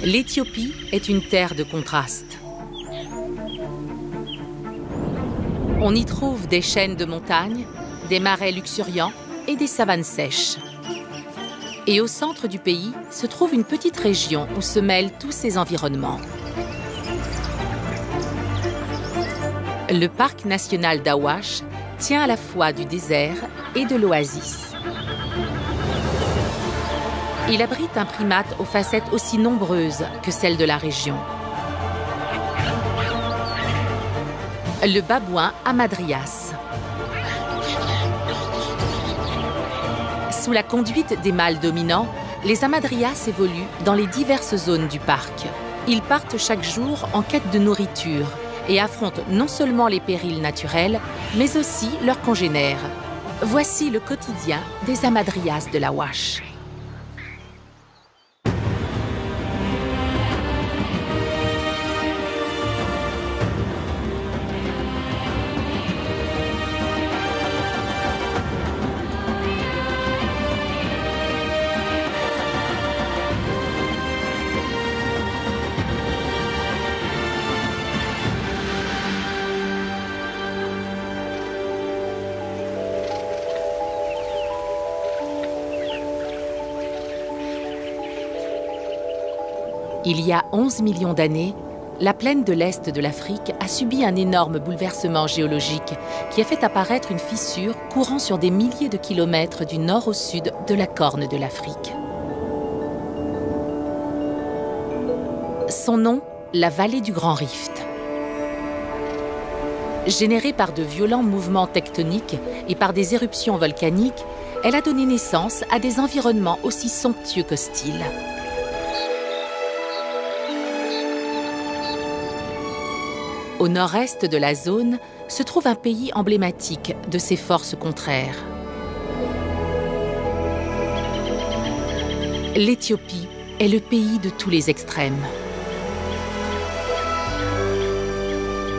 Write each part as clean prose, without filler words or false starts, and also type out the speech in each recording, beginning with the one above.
L'Éthiopie est une terre de contrastes. On y trouve des chaînes de montagnes, des marais luxuriants et des savanes sèches. Et au centre du pays se trouve une petite région où se mêlent tous ces environnements. Le parc national d'Awash tient à la fois du désert et de l'oasis. Il abrite un primate aux facettes aussi nombreuses que celles de la région. Le babouin hamadryas. Sous la conduite des mâles dominants, les hamadryas évoluent dans les diverses zones du parc. Ils partent chaque jour en quête de nourriture et affrontent non seulement les périls naturels, mais aussi leurs congénères. Voici le quotidien des hamadryas de l'Awash. Il y a 11 millions d'années, la plaine de l'Est de l'Afrique a subi un énorme bouleversement géologique qui a fait apparaître une fissure courant sur des milliers de kilomètres du nord au sud de la corne de l'Afrique. Son nom, la vallée du Grand Rift. Générée par de violents mouvements tectoniques et par des éruptions volcaniques, elle a donné naissance à des environnements aussi somptueux qu'hostiles. Au nord-est de la zone se trouve un pays emblématique de ces forces contraires. L'Éthiopie est le pays de tous les extrêmes.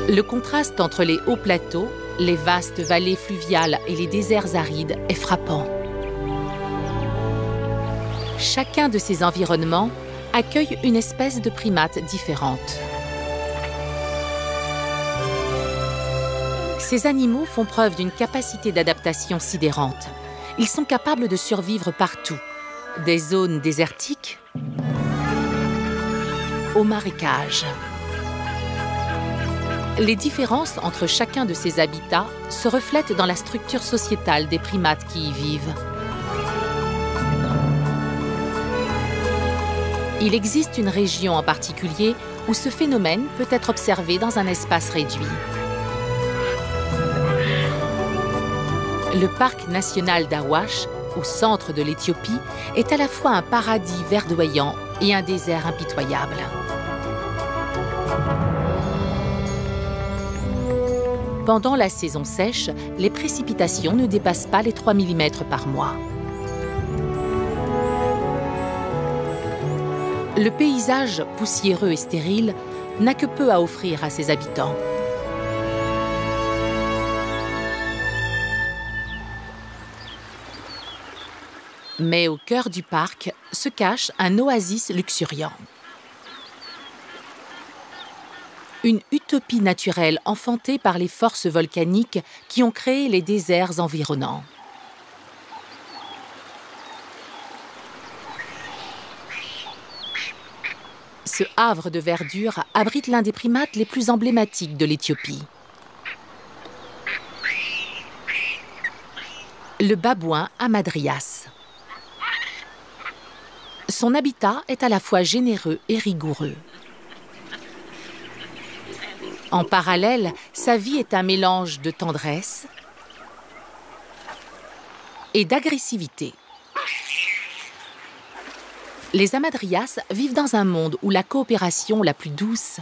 Le contraste entre les hauts plateaux, les vastes vallées fluviales et les déserts arides est frappant. Chacun de ces environnements accueille une espèce de primate différente. Ces animaux font preuve d'une capacité d'adaptation sidérante. Ils sont capables de survivre partout, des zones désertiques aux marécages. Les différences entre chacun de ces habitats se reflètent dans la structure sociétale des primates qui y vivent. Il existe une région en particulier où ce phénomène peut être observé dans un espace réduit. Le parc national d'Awash, au centre de l'Éthiopie, est à la fois un paradis verdoyant et un désert impitoyable. Pendant la saison sèche, les précipitations ne dépassent pas les 3 mm par mois. Le paysage poussiéreux et stérile n'a que peu à offrir à ses habitants. Mais au cœur du parc se cache un oasis luxuriant. Une utopie naturelle enfantée par les forces volcaniques qui ont créé les déserts environnants. Ce havre de verdure abrite l'un des primates les plus emblématiques de l'Éthiopie. Le babouin hamadryas. Son habitat est à la fois généreux et rigoureux. En parallèle, sa vie est un mélange de tendresse et d'agressivité. Les hamadryas vivent dans un monde où la coopération la plus douce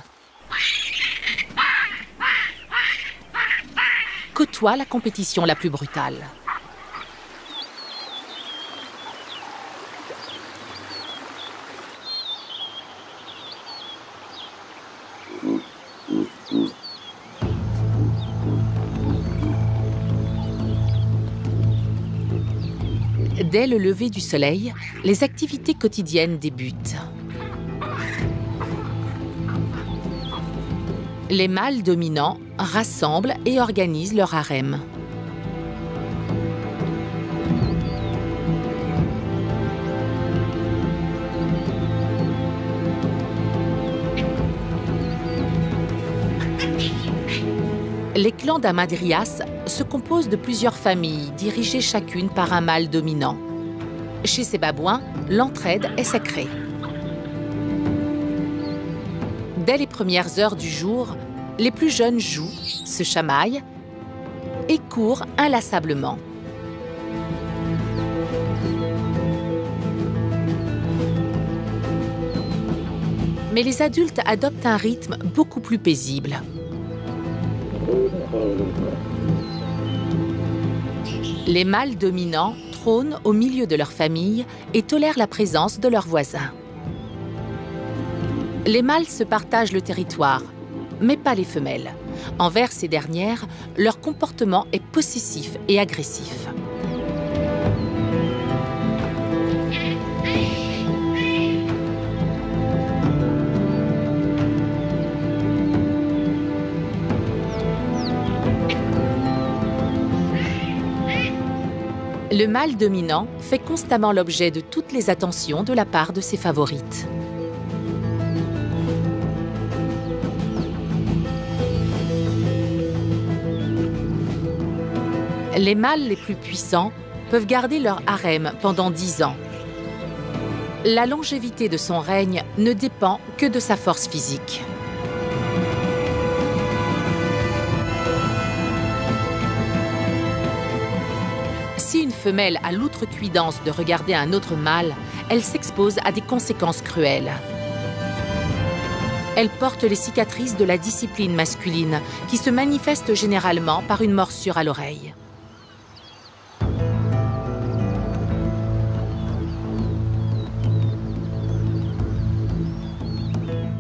côtoie la compétition la plus brutale. Dès le lever du soleil, les activités quotidiennes débutent. Les mâles dominants rassemblent et organisent leur harem. Les clans d'Hamadryas se composent de plusieurs familles, dirigées chacune par un mâle dominant. Chez ces babouins, l'entraide est sacrée. Dès les premières heures du jour, les plus jeunes jouent, se chamaillent et courent inlassablement. Mais les adultes adoptent un rythme beaucoup plus paisible. Les mâles dominants trônent au milieu de leur famille et tolèrent la présence de leurs voisins. Les mâles se partagent le territoire, mais pas les femelles. Envers ces dernières, leur comportement est possessif et agressif. Le mâle dominant fait constamment l'objet de toutes les attentions de la part de ses favorites. Les mâles les plus puissants peuvent garder leur harem pendant 10 ans. La longévité de son règne ne dépend que de sa force physique. Si une femelle a l'outrecuidance de regarder un autre mâle, elle s'expose à des conséquences cruelles. Elle porte les cicatrices de la discipline masculine, qui se manifestent généralement par une morsure à l'oreille.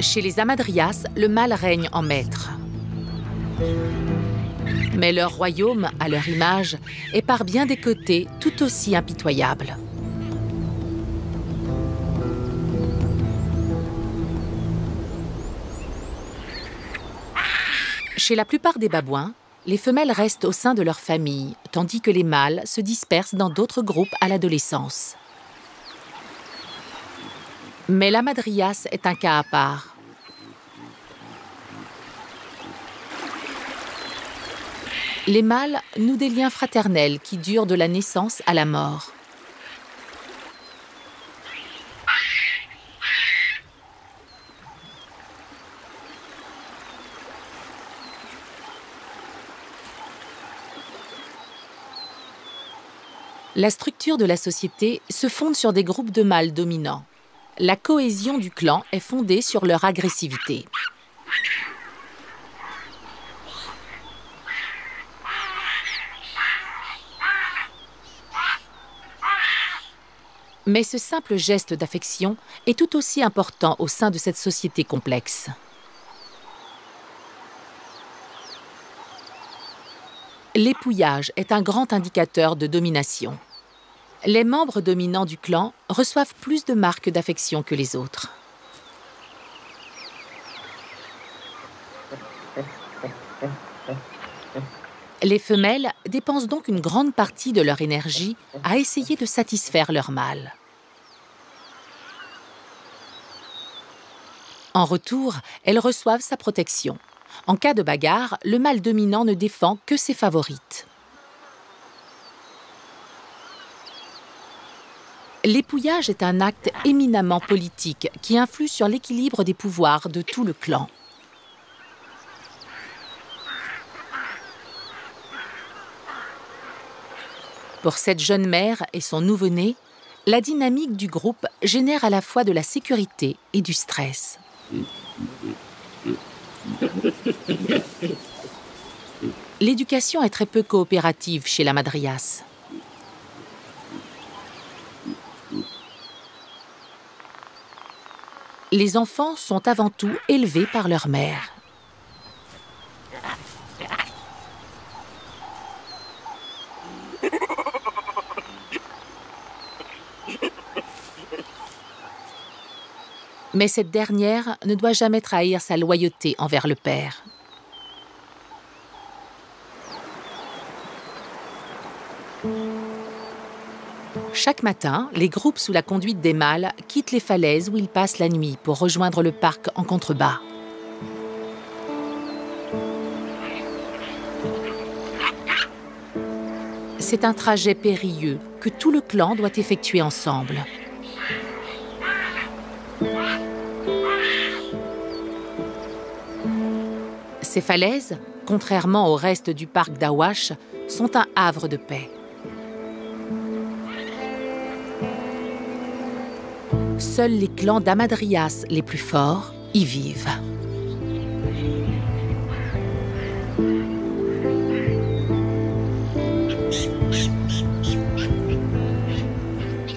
Chez les Hamadryas, le mâle règne en maître. Mais leur royaume, à leur image, est par bien des côtés tout aussi impitoyable. Chez la plupart des babouins, les femelles restent au sein de leur famille, tandis que les mâles se dispersent dans d'autres groupes à l'adolescence. Mais l'Hamadryas est un cas à part. Les mâles nouent des liens fraternels qui durent de la naissance à la mort. La structure de la société se fonde sur des groupes de mâles dominants. La cohésion du clan est fondée sur leur agressivité. Mais ce simple geste d'affection est tout aussi important au sein de cette société complexe. L'épouillage est un grand indicateur de domination. Les membres dominants du clan reçoivent plus de marques d'affection que les autres. Les femelles dépensent donc une grande partie de leur énergie à essayer de satisfaire leur mâle. En retour, elles reçoivent sa protection. En cas de bagarre, le mâle dominant ne défend que ses favorites. L'épouillage est un acte éminemment politique qui influe sur l'équilibre des pouvoirs de tout le clan. Pour cette jeune mère et son nouveau-né, la dynamique du groupe génère à la fois de la sécurité et du stress. L'éducation est très peu coopérative chez l'Hamadryas. Les enfants sont avant tout élevés par leur mère. Mais cette dernière ne doit jamais trahir sa loyauté envers le père. Chaque matin, les groupes sous la conduite des mâles quittent les falaises où ils passent la nuit pour rejoindre le parc en contrebas. C'est un trajet périlleux que tout le clan doit effectuer ensemble. Ces falaises, contrairement au reste du parc d'Awash, sont un havre de paix. Seuls les clans d'Amadrias les plus forts y vivent.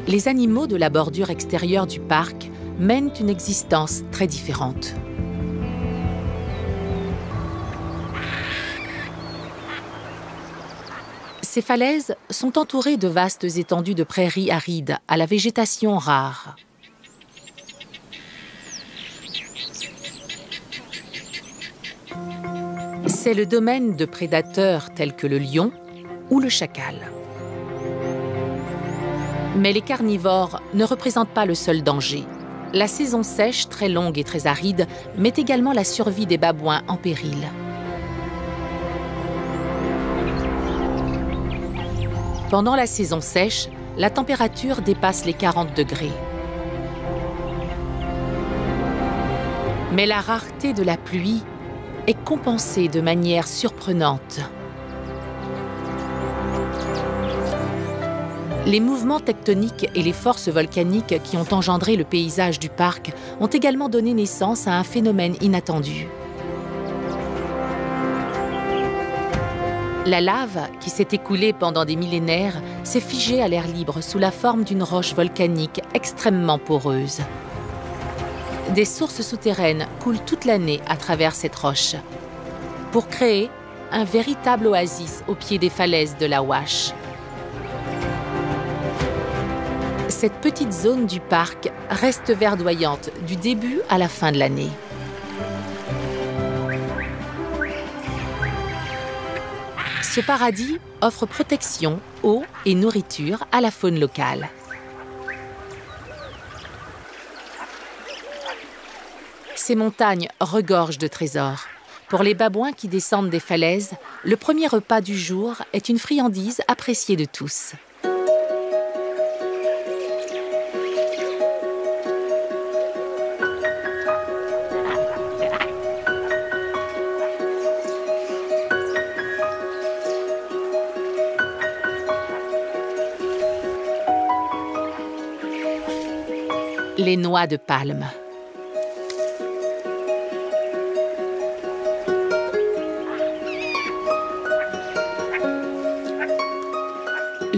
Les animaux de la bordure extérieure du parc mènent une existence très différente. Ces falaises sont entourées de vastes étendues de prairies arides à la végétation rare. C'est le domaine de prédateurs tels que le lion ou le chacal. Mais les carnivores ne représentent pas le seul danger. La saison sèche, très longue et très aride, met également la survie des babouins en péril. Pendant la saison sèche, la température dépasse les 40 degrés. Mais la rareté de la pluie est compensée de manière surprenante. Les mouvements tectoniques et les forces volcaniques qui ont engendré le paysage du parc ont également donné naissance à un phénomène inattendu. La lave, qui s'est écoulée pendant des millénaires, s'est figée à l'air libre sous la forme d'une roche volcanique extrêmement poreuse. Des sources souterraines coulent toute l'année à travers cette roche, pour créer un véritable oasis au pied des falaises de l'Awash. Cette petite zone du parc reste verdoyante du début à la fin de l'année. Ce paradis offre protection, eau et nourriture à la faune locale. Ces montagnes regorgent de trésors. Pour les babouins qui descendent des falaises, le premier repas du jour est une friandise appréciée de tous. Les noix de palme.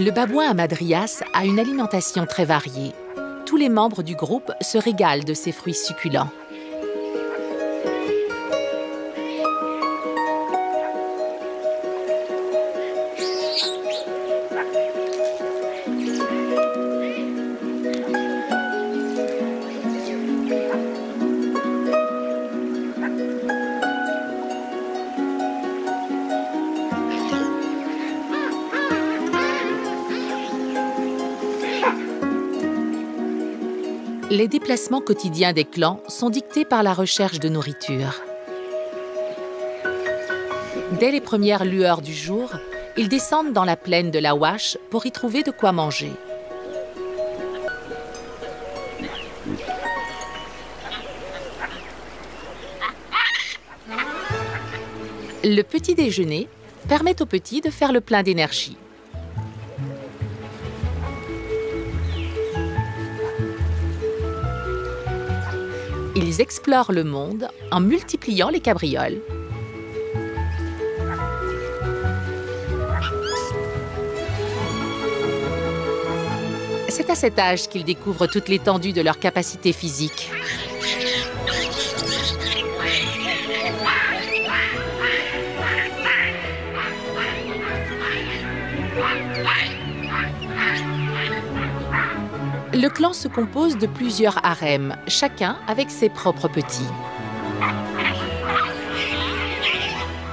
Le babouin Amadrias a une alimentation très variée. Tous les membres du groupe se régalent de ces fruits succulents. Les déplacements quotidiens des clans sont dictés par la recherche de nourriture. Dès les premières lueurs du jour, ils descendent dans la plaine de l'Awash pour y trouver de quoi manger. Le petit déjeuner permet aux petits de faire le plein d'énergie. Ils explorent le monde en multipliant les cabrioles. C'est à cet âge qu'ils découvrent toute l'étendue de leur capacité physique. Le clan se compose de plusieurs harems, chacun avec ses propres petits.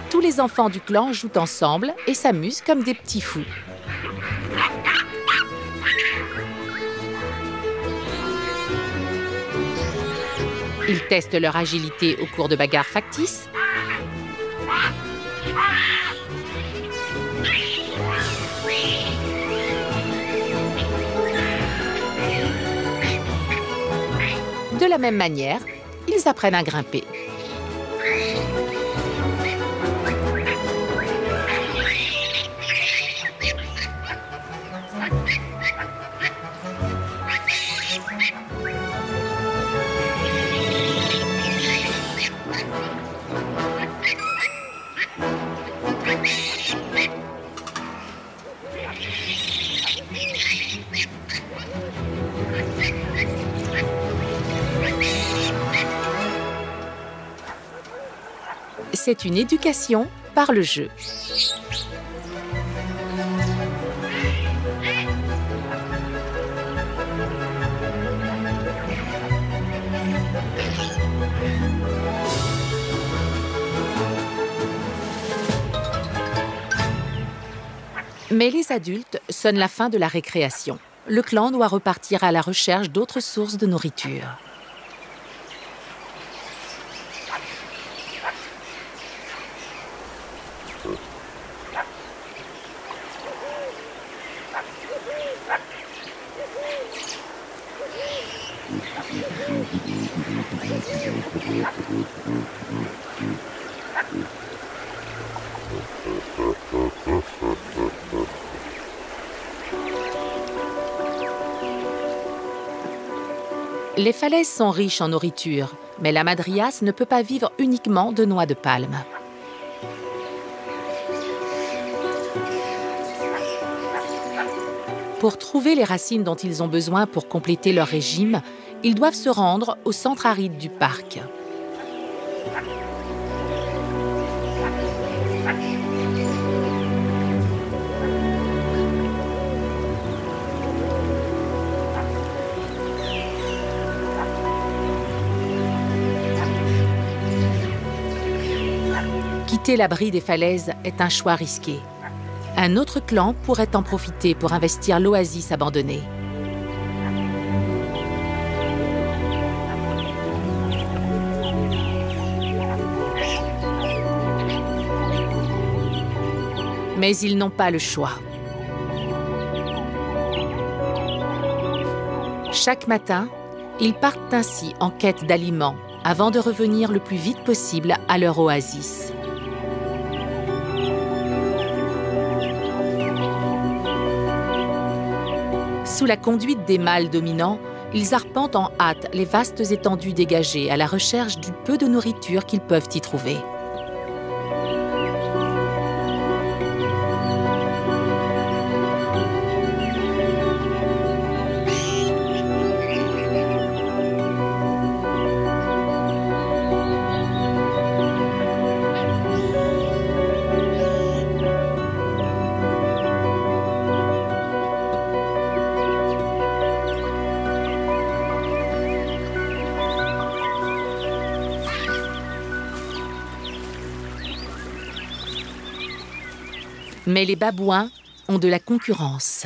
Tous les enfants du clan jouent ensemble et s'amusent comme des petits fous. Ils testent leur agilité au cours de bagarres factices. De la même manière, ils apprennent à grimper. C'est une éducation par le jeu. Mais les adultes sonnent la fin de la récréation. Le clan doit repartir à la recherche d'autres sources de nourriture. Les falaises sont riches en nourriture, mais la madrias ne peut pas vivre uniquement de noix de palme. Pour trouver les racines dont ils ont besoin pour compléter leur régime, ils doivent se rendre au centre aride du parc. Quitter l'abri des falaises est un choix risqué. Un autre clan pourrait en profiter pour investir l'oasis abandonnée. Mais ils n'ont pas le choix. Chaque matin, ils partent ainsi en quête d'aliments avant de revenir le plus vite possible à leur oasis. Sous la conduite des mâles dominants, ils arpentent en hâte les vastes étendues dégagées à la recherche du peu de nourriture qu'ils peuvent y trouver. Mais les babouins ont de la concurrence.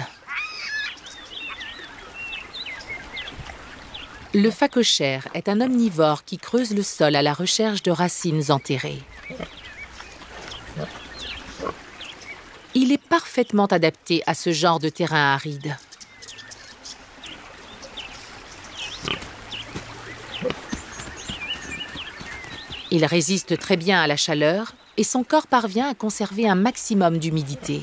Le phacochère est un omnivore qui creuse le sol à la recherche de racines enterrées. Il est parfaitement adapté à ce genre de terrain aride. Il résiste très bien à la chaleur et son corps parvient à conserver un maximum d'humidité.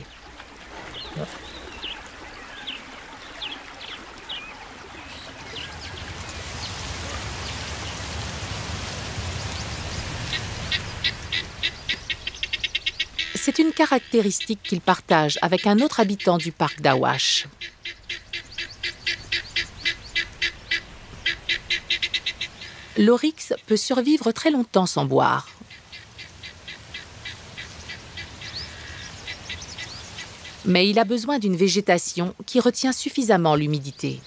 C'est une caractéristique qu'il partage avec un autre habitant du parc d'Awash. L'oryx peut survivre très longtemps sans boire. Mais il a besoin d'une végétation qui retient suffisamment l'humidité.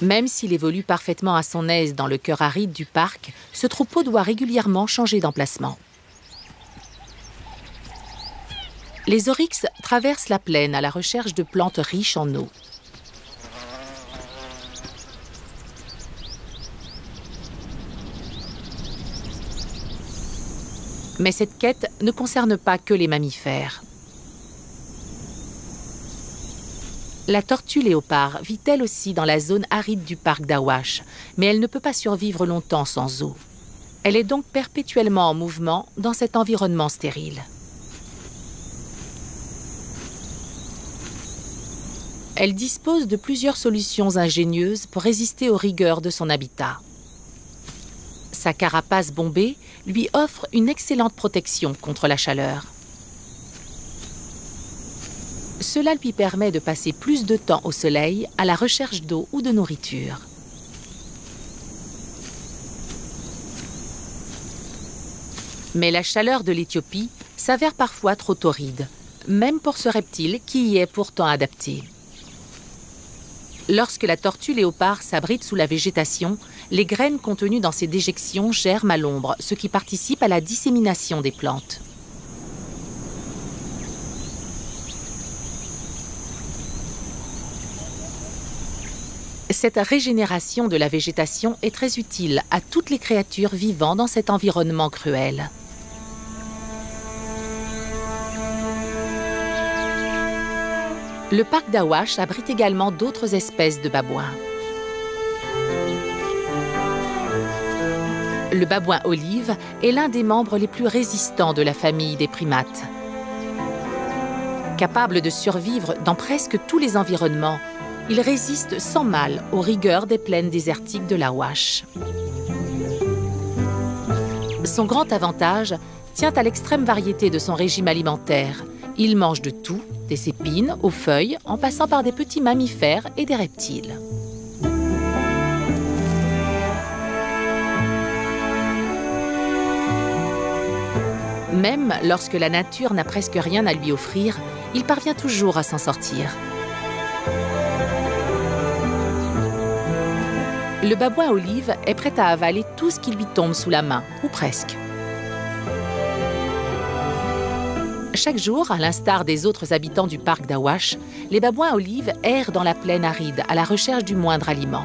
Même s'il évolue parfaitement à son aise dans le cœur aride du parc, ce troupeau doit régulièrement changer d'emplacement. Les oryx traversent la plaine à la recherche de plantes riches en eau. Mais cette quête ne concerne pas que les mammifères. La tortue léopard vit elle aussi dans la zone aride du parc d'Awash, mais elle ne peut pas survivre longtemps sans eau. Elle est donc perpétuellement en mouvement dans cet environnement stérile. Elle dispose de plusieurs solutions ingénieuses pour résister aux rigueurs de son habitat. Sa carapace bombée lui offre une excellente protection contre la chaleur. Cela lui permet de passer plus de temps au soleil à la recherche d'eau ou de nourriture. Mais la chaleur de l'Éthiopie s'avère parfois trop torride, même pour ce reptile qui y est pourtant adapté. Lorsque la tortue léopard s'abrite sous la végétation, les graines contenues dans ses déjections germent à l'ombre, ce qui participe à la dissémination des plantes. Cette régénération de la végétation est très utile à toutes les créatures vivant dans cet environnement cruel. Le parc d'Awash abrite également d'autres espèces de babouins. Le babouin olive est l'un des membres les plus résistants de la famille des primates. Capable de survivre dans presque tous les environnements, il résiste sans mal aux rigueurs des plaines désertiques de l'Awash. Son grand avantage tient à l'extrême variété de son régime alimentaire. Il mange de tout, des épines aux feuilles, en passant par des petits mammifères et des reptiles. Même lorsque la nature n'a presque rien à lui offrir, il parvient toujours à s'en sortir. Le babouin olive est prêt à avaler tout ce qui lui tombe sous la main, ou presque. Chaque jour, à l'instar des autres habitants du parc d'Awash, les babouins olives errent dans la plaine aride à la recherche du moindre aliment.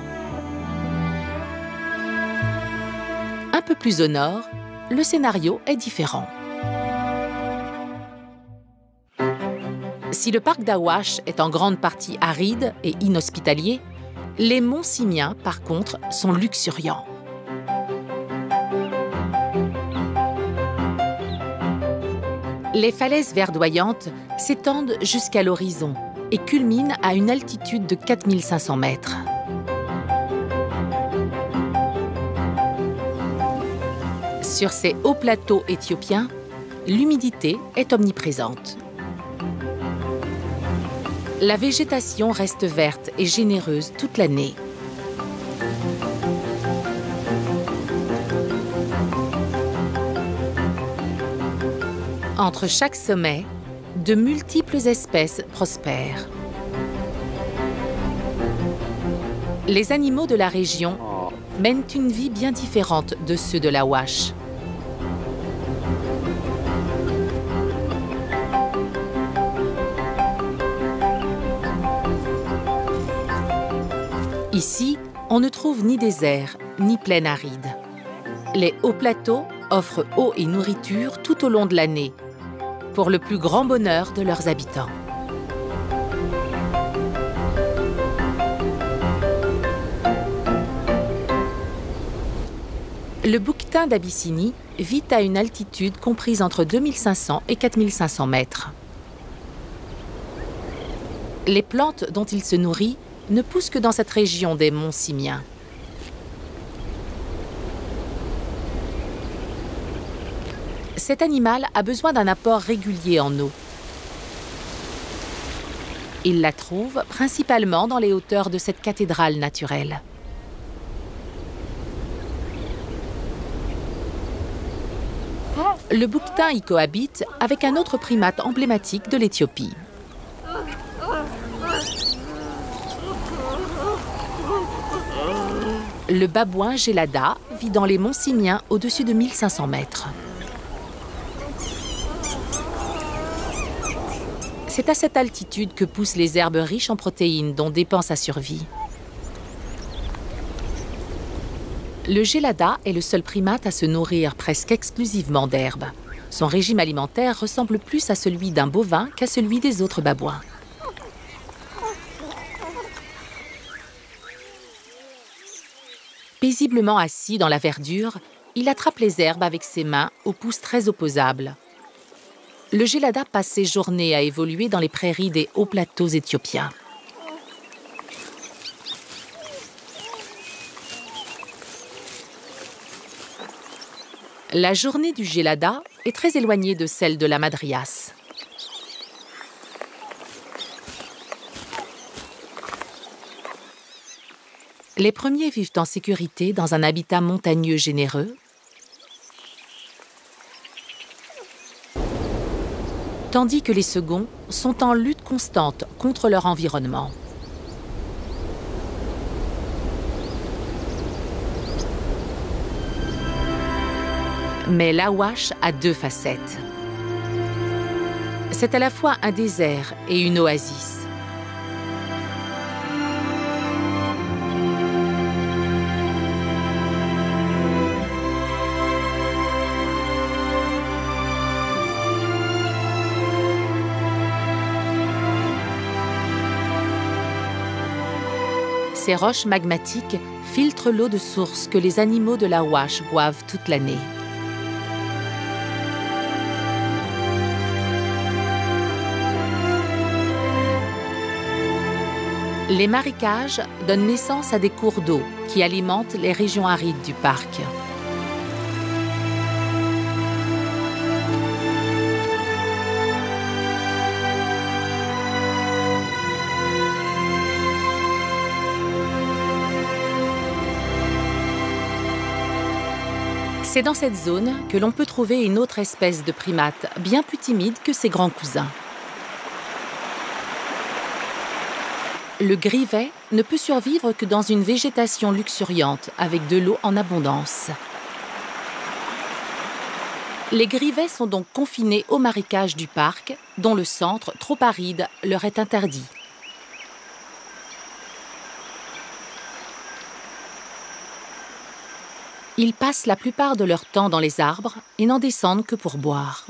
Un peu plus au nord, le scénario est différent. Si le parc d'Awash est en grande partie aride et inhospitalier, les monts Simiens, par contre, sont luxuriants. Les falaises verdoyantes s'étendent jusqu'à l'horizon et culminent à une altitude de 4500 mètres. Sur ces hauts plateaux éthiopiens, l'humidité est omniprésente. La végétation reste verte et généreuse toute l'année. Entre chaque sommet, de multiples espèces prospèrent. Les animaux de la région mènent une vie bien différente de ceux de l'Awash. Ici, on ne trouve ni désert, ni plaine aride. Les hauts plateaux offrent eau et nourriture tout au long de l'année, pour le plus grand bonheur de leurs habitants. Le bouquetin d'Abyssinie vit à une altitude comprise entre 2500 et 4500 mètres. Les plantes dont il se nourrit ne poussent que dans cette région des monts Simiens. Cet animal a besoin d'un apport régulier en eau. Il la trouve principalement dans les hauteurs de cette cathédrale naturelle. Le bouquetin y cohabite avec un autre primate emblématique de l'Éthiopie. Le babouin Gelada vit dans les monts Simiens au-dessus de 1500 mètres. C'est à cette altitude que poussent les herbes riches en protéines dont dépend sa survie. Le Gelada est le seul primate à se nourrir presque exclusivement d'herbes. Son régime alimentaire ressemble plus à celui d'un bovin qu'à celui des autres babouins. Paisiblement assis dans la verdure, il attrape les herbes avec ses mains aux pousses très opposables. Le gélada passe ses journées à évoluer dans les prairies des hauts plateaux éthiopiens. La journée du gélada est très éloignée de celle de la madrias. Les premiers vivent en sécurité dans un habitat montagneux généreux, tandis que les seconds sont en lutte constante contre leur environnement. Mais l'Awash a deux facettes. C'est à la fois un désert et une oasis. Ces roches magmatiques filtrent l'eau de source que les animaux de l'Awash boivent toute l'année. Les marécages donnent naissance à des cours d'eau qui alimentent les régions arides du parc. C'est dans cette zone que l'on peut trouver une autre espèce de primate bien plus timide que ses grands cousins. Le grivet ne peut survivre que dans une végétation luxuriante avec de l'eau en abondance. Les grivets sont donc confinés aux marécages du parc, dont le centre, trop aride, leur est interdit. Ils passent la plupart de leur temps dans les arbres et n'en descendent que pour boire.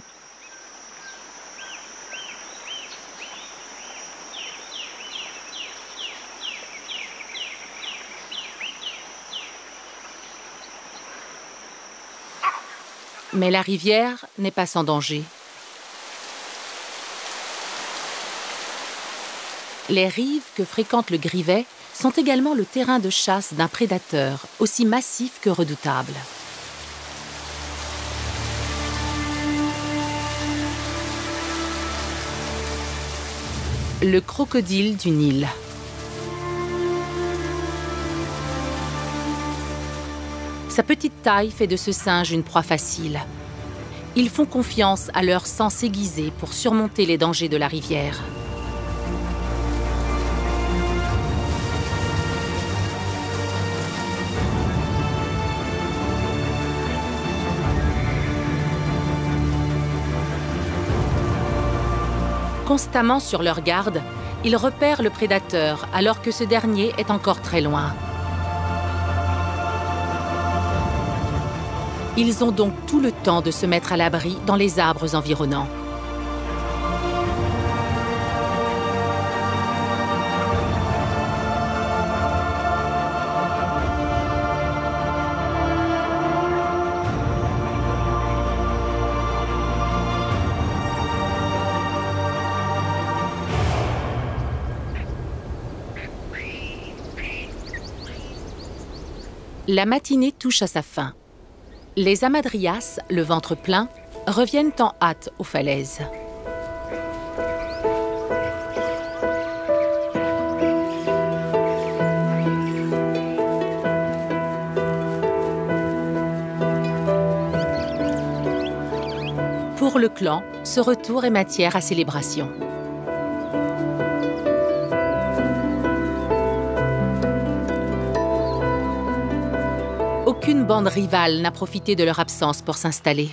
Mais la rivière n'est pas sans danger. Les rives que fréquente le grivet sont également le terrain de chasse d'un prédateur aussi massif que redoutable. Le crocodile du Nil. Sa petite taille fait de ce singe une proie facile. Ils font confiance à leur sens aiguisé pour surmonter les dangers de la rivière. Constamment sur leur garde, ils repèrent le prédateur alors que ce dernier est encore très loin. Ils ont donc tout le temps de se mettre à l'abri dans les arbres environnants. La matinée touche à sa fin. Les hamadryas, le ventre plein, reviennent en hâte aux falaises. Pour le clan, ce retour est matière à célébration. Aucune bande rivale n'a profité de leur absence pour s'installer.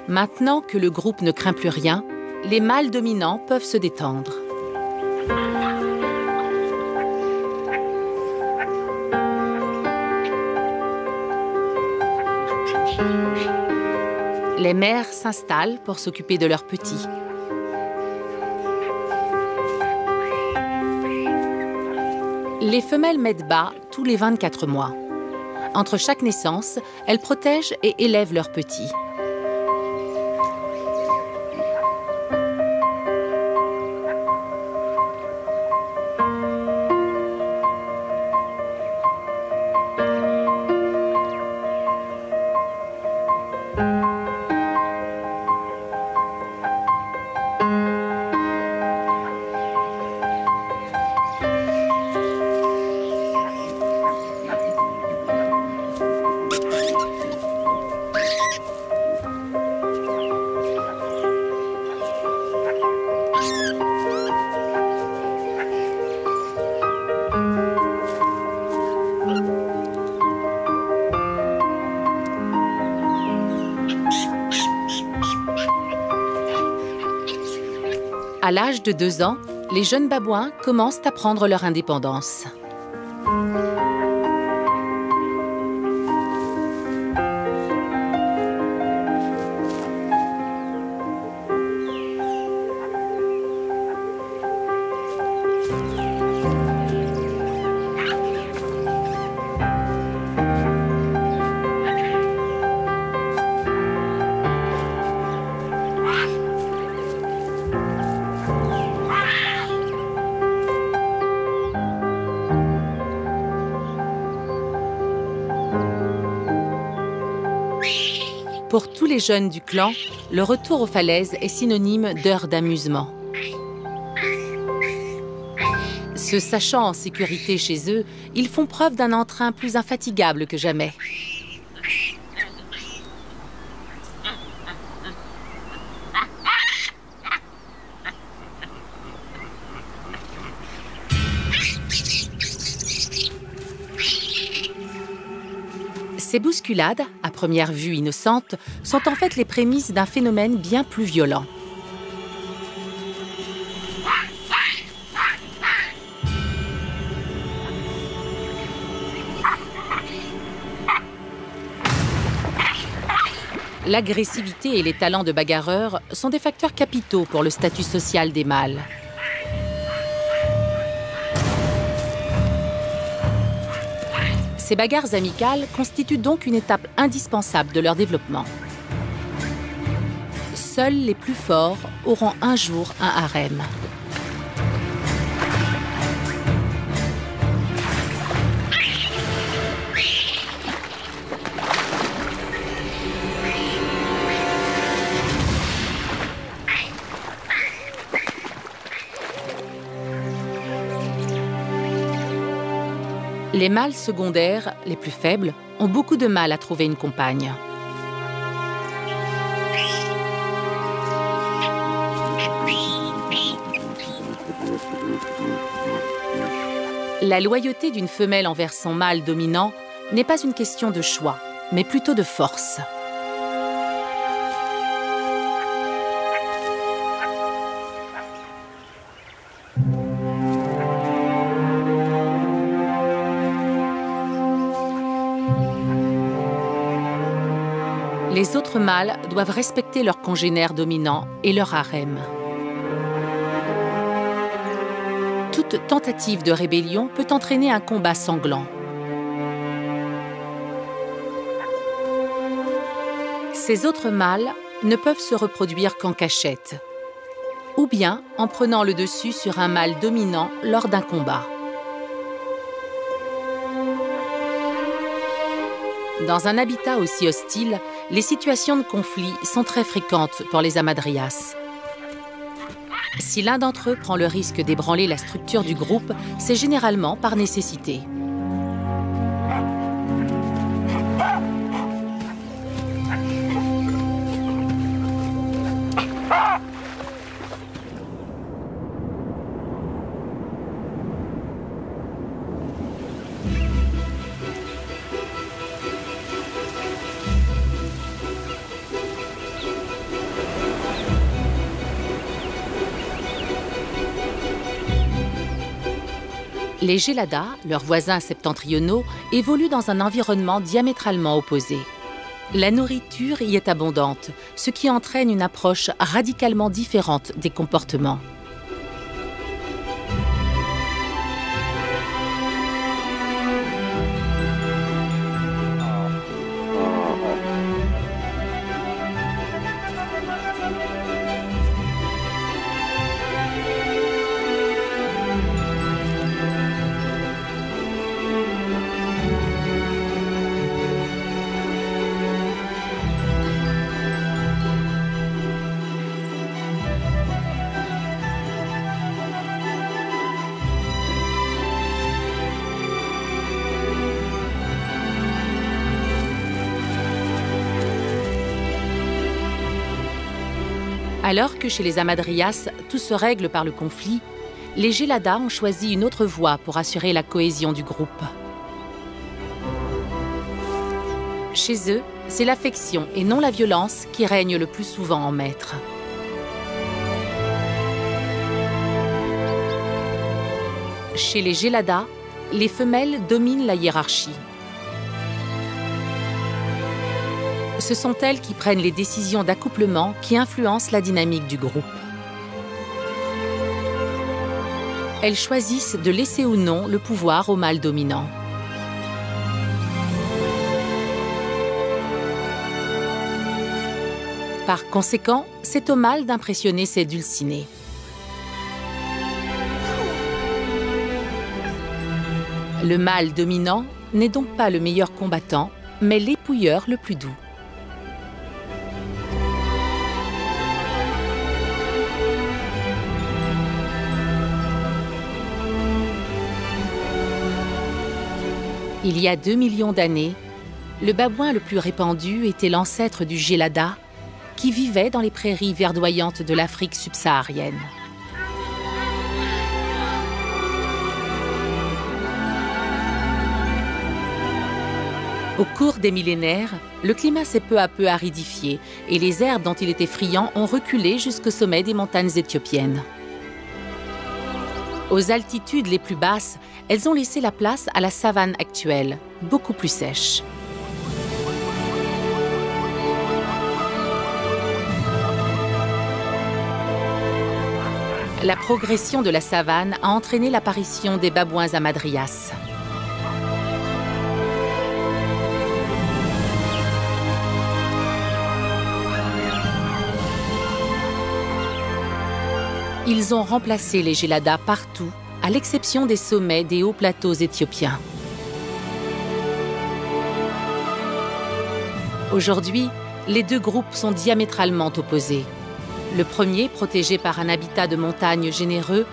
Maintenant que le groupe ne craint plus rien, les mâles dominants peuvent se détendre. Les mères s'installent pour s'occuper de leurs petits. Les femelles mettent bas tous les 24 mois. Entre chaque naissance, elles protègent et élèvent leurs petits. À l'âge de 2 ans, les jeunes babouins commencent à prendre leur indépendance. Pour tous les jeunes du clan, le retour aux falaises est synonyme d'heures d'amusement. Se sachant en sécurité chez eux, ils font preuve d'un entrain plus infatigable que jamais. Ces bousculades, à première vue innocentes, sont en fait les prémices d'un phénomène bien plus violent. L'agressivité et les talents de bagarreurs sont des facteurs capitaux pour le statut social des mâles. Ces bagarres amicales constituent donc une étape indispensable de leur développement. Seuls les plus forts auront un jour un harem. Les mâles secondaires, les plus faibles, ont beaucoup de mal à trouver une compagne. La loyauté d'une femelle envers son mâle dominant n'est pas une question de choix, mais plutôt de force. Les autres mâles doivent respecter leurs congénères dominants et leur harem. Toute tentative de rébellion peut entraîner un combat sanglant. Ces autres mâles ne peuvent se reproduire qu'en cachette, ou bien en prenant le dessus sur un mâle dominant lors d'un combat. Dans un habitat aussi hostile, les situations de conflit sont très fréquentes pour les hamadryas. Si l'un d'entre eux prend le risque d'ébranler la structure du groupe, c'est généralement par nécessité. Les Geladas, leurs voisins septentrionaux, évoluent dans un environnement diamétralement opposé. La nourriture y est abondante, ce qui entraîne une approche radicalement différente des comportements. Alors que chez les Hamadryas, tout se règle par le conflit, les Geladas ont choisi une autre voie pour assurer la cohésion du groupe. Chez eux, c'est l'affection et non la violence qui règne le plus souvent en maître. Chez les Geladas, les femelles dominent la hiérarchie. Ce sont elles qui prennent les décisions d'accouplement qui influencent la dynamique du groupe. Elles choisissent de laisser ou non le pouvoir au mâle dominant. Par conséquent, c'est au mâle d'impressionner ses dulcinés. Le mâle dominant n'est donc pas le meilleur combattant, mais l'épouilleur le plus doux. Il y a 2 millions d'années, le babouin le plus répandu était l'ancêtre du Gelada, qui vivait dans les prairies verdoyantes de l'Afrique subsaharienne. Au cours des millénaires, le climat s'est peu à peu aridifié et les herbes dont il était friand ont reculé jusqu'au sommet des montagnes éthiopiennes. Aux altitudes les plus basses, elles ont laissé la place à la savane actuelle, beaucoup plus sèche. La progression de la savane a entraîné l'apparition des babouins hamadryas. Ils ont remplacé les Geladas partout, à l'exception des sommets des hauts plateaux éthiopiens. Aujourd'hui, les deux groupes sont diamétralement opposés. Le premier protégé par un habitat de montagne généreux,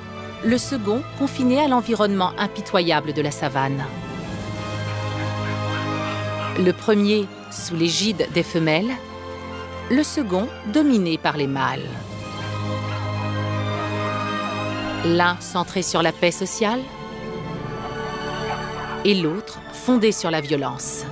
le second confiné à l'environnement impitoyable de la savane. Le premier sous l'égide des femelles, le second dominé par les mâles. L'un centré sur la paix sociale et l'autre fondé sur la violence.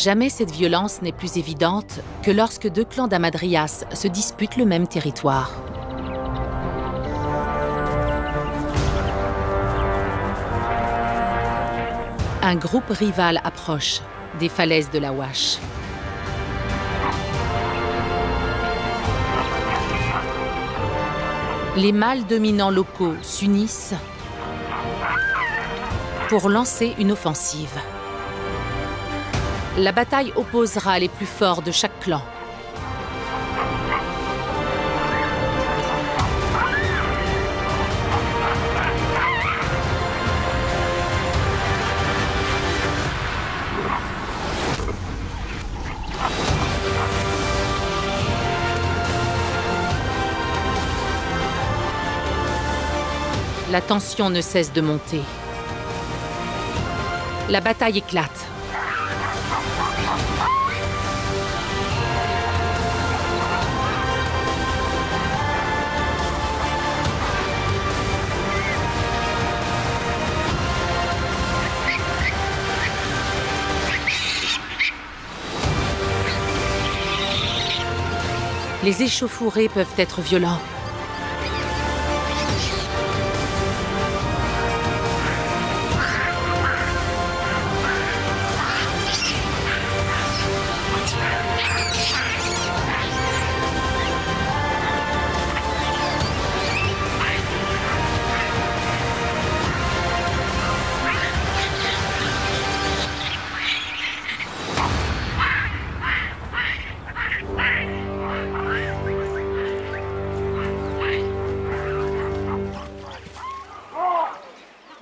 Jamais cette violence n'est plus évidente que lorsque deux clans d'Hamadryas se disputent le même territoire. Un groupe rival approche des falaises de l'Awash. Les mâles dominants locaux s'unissent pour lancer une offensive. La bataille opposera les plus forts de chaque clan. La tension ne cesse de monter. La bataille éclate. Les échauffourées peuvent être violents.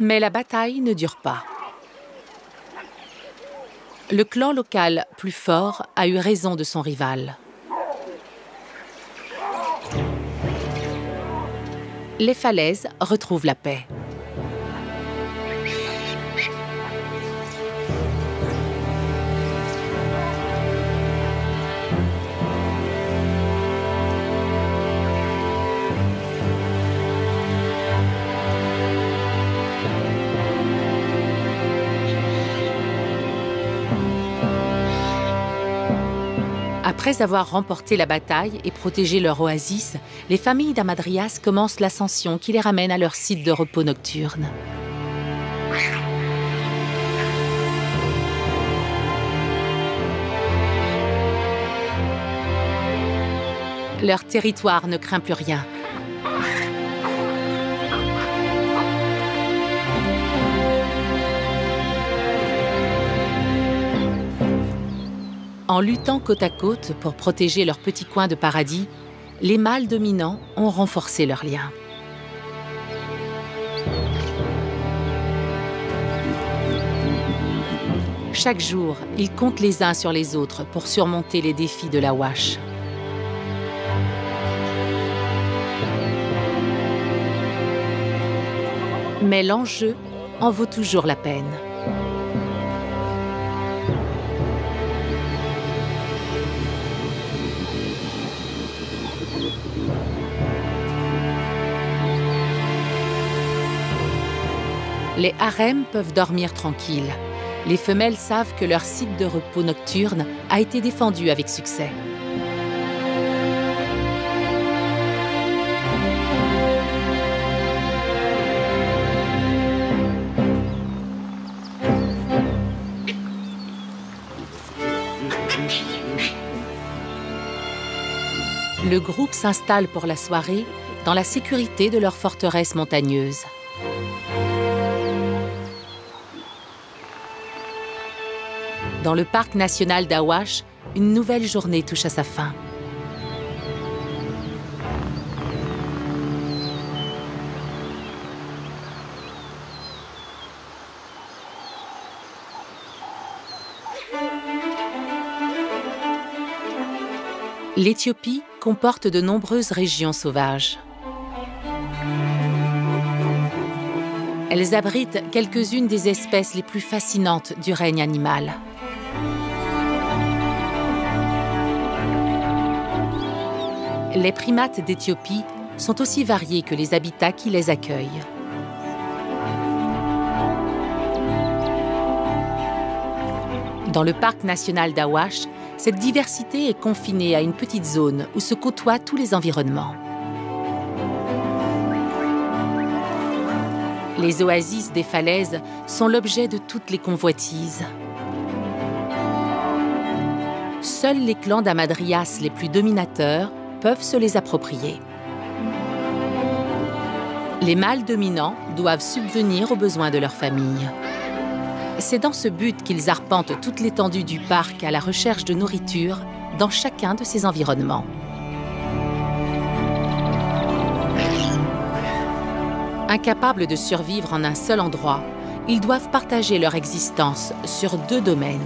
Mais la bataille ne dure pas. Le clan local plus fort a eu raison de son rival. Les falaises retrouvent la paix. Après avoir remporté la bataille et protégé leur oasis, les familles d'Amadrias commencent l'ascension qui les ramène à leur site de repos nocturne. Leur territoire ne craint plus rien. En luttant côte à côte pour protéger leur petit coin de paradis, les mâles dominants ont renforcé leurs liens. Chaque jour, ils comptent les uns sur les autres pour surmonter les défis de l'Awash. Mais l'enjeu en vaut toujours la peine. Les harems peuvent dormir tranquilles. Les femelles savent que leur site de repos nocturne a été défendu avec succès. Le groupe s'installe pour la soirée dans la sécurité de leur forteresse montagneuse. Dans le parc national d'Awash, une nouvelle journée touche à sa fin. L'Éthiopie comporte de nombreuses régions sauvages. Elles abritent quelques-unes des espèces les plus fascinantes du règne animal. Les primates d'Éthiopie sont aussi variés que les habitats qui les accueillent. Dans le parc national d'Awash, cette diversité est confinée à une petite zone où se côtoient tous les environnements. Les oasis des falaises sont l'objet de toutes les convoitises. Seuls les clans d'Amadrias les plus dominateurs peuvent se les approprier. Les mâles dominants doivent subvenir aux besoins de leur famille. C'est dans ce but qu'ils arpentent toute l'étendue du parc à la recherche de nourriture dans chacun de ces environnements. Incapables de survivre en un seul endroit, ils doivent partager leur existence sur 2 domaines.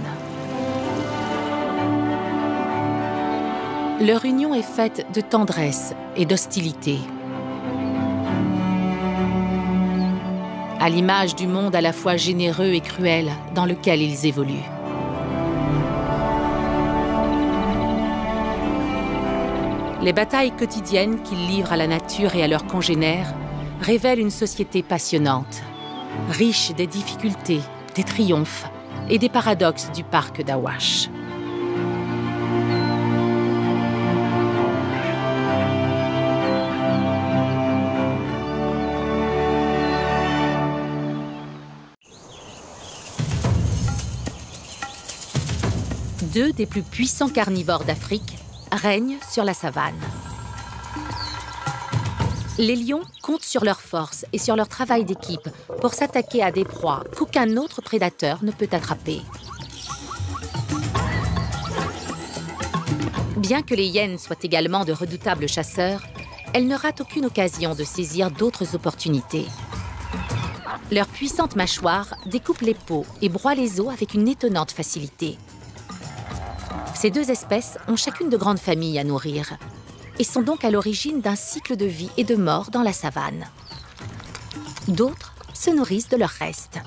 Leur union est faite de tendresse et d'hostilité. À l'image du monde à la fois généreux et cruel dans lequel ils évoluent. Les batailles quotidiennes qu'ils livrent à la nature et à leurs congénères révèlent une société passionnante, riche des difficultés, des triomphes et des paradoxes du parc d'Awash. Deux des plus puissants carnivores d'Afrique règnent sur la savane. Les lions comptent sur leur force et sur leur travail d'équipe pour s'attaquer à des proies qu'aucun autre prédateur ne peut attraper. Bien que les hyènes soient également de redoutables chasseurs, elles ne ratent aucune occasion de saisir d'autres opportunités. Leurs puissantes mâchoires découpent les peaux et broient les os avec une étonnante facilité. Ces deux espèces ont chacune de grandes familles à nourrir et sont donc à l'origine d'un cycle de vie et de mort dans la savane. D'autres se nourrissent de leurs restes.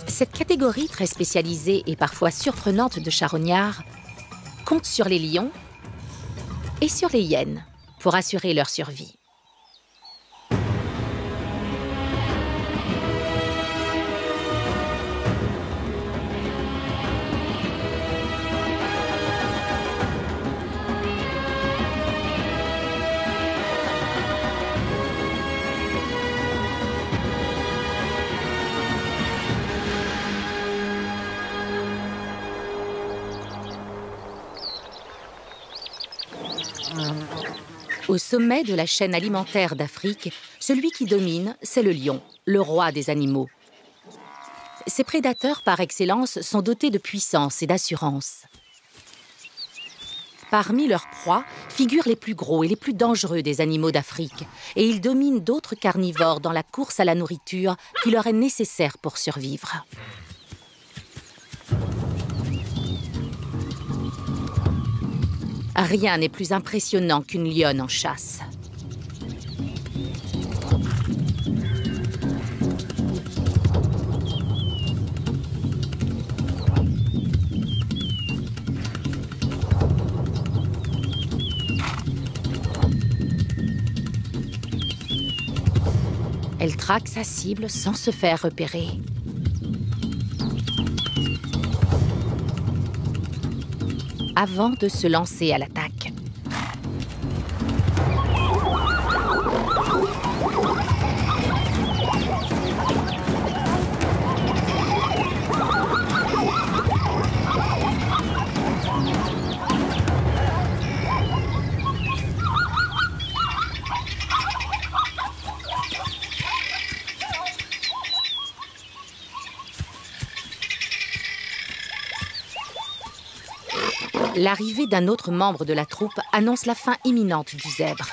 Cette catégorie très spécialisée et parfois surprenante de charognards compte sur les lions et sur les hyènes pour assurer leur survie. Au sommet de la chaîne alimentaire d'Afrique, celui qui domine, c'est le lion, le roi des animaux. Ces prédateurs par excellence sont dotés de puissance et d'assurance. Parmi leurs proies figurent les plus gros et les plus dangereux des animaux d'Afrique, et ils dominent d'autres carnivores dans la course à la nourriture qui leur est nécessaire pour survivre. Rien n'est plus impressionnant qu'une lionne en chasse. Elle traque sa cible sans se faire repérer. Avant de se lancer à l'attaque. L'arrivée d'un autre membre de la troupe annonce la fin imminente du zèbre.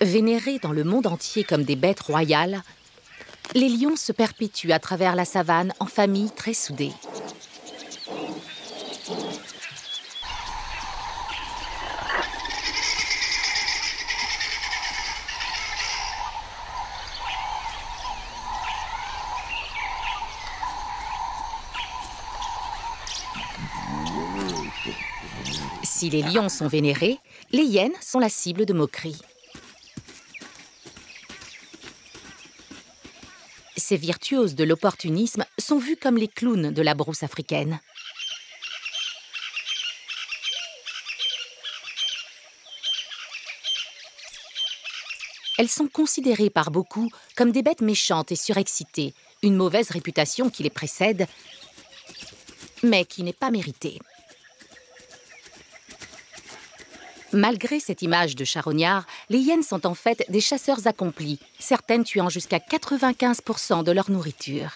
Vénérés dans le monde entier comme des bêtes royales, les lions se perpétuent à travers la savane en familles très soudées. Si les lions sont vénérés, les hyènes sont la cible de moqueries. Ces virtuoses de l'opportunisme sont vues comme les clowns de la brousse africaine. Elles sont considérées par beaucoup comme des bêtes méchantes et surexcitées, une mauvaise réputation qui les précède, mais qui n'est pas méritée. Malgré cette image de charognard, les hyènes sont en fait des chasseurs accomplis, certaines tuant jusqu'à 95% de leur nourriture.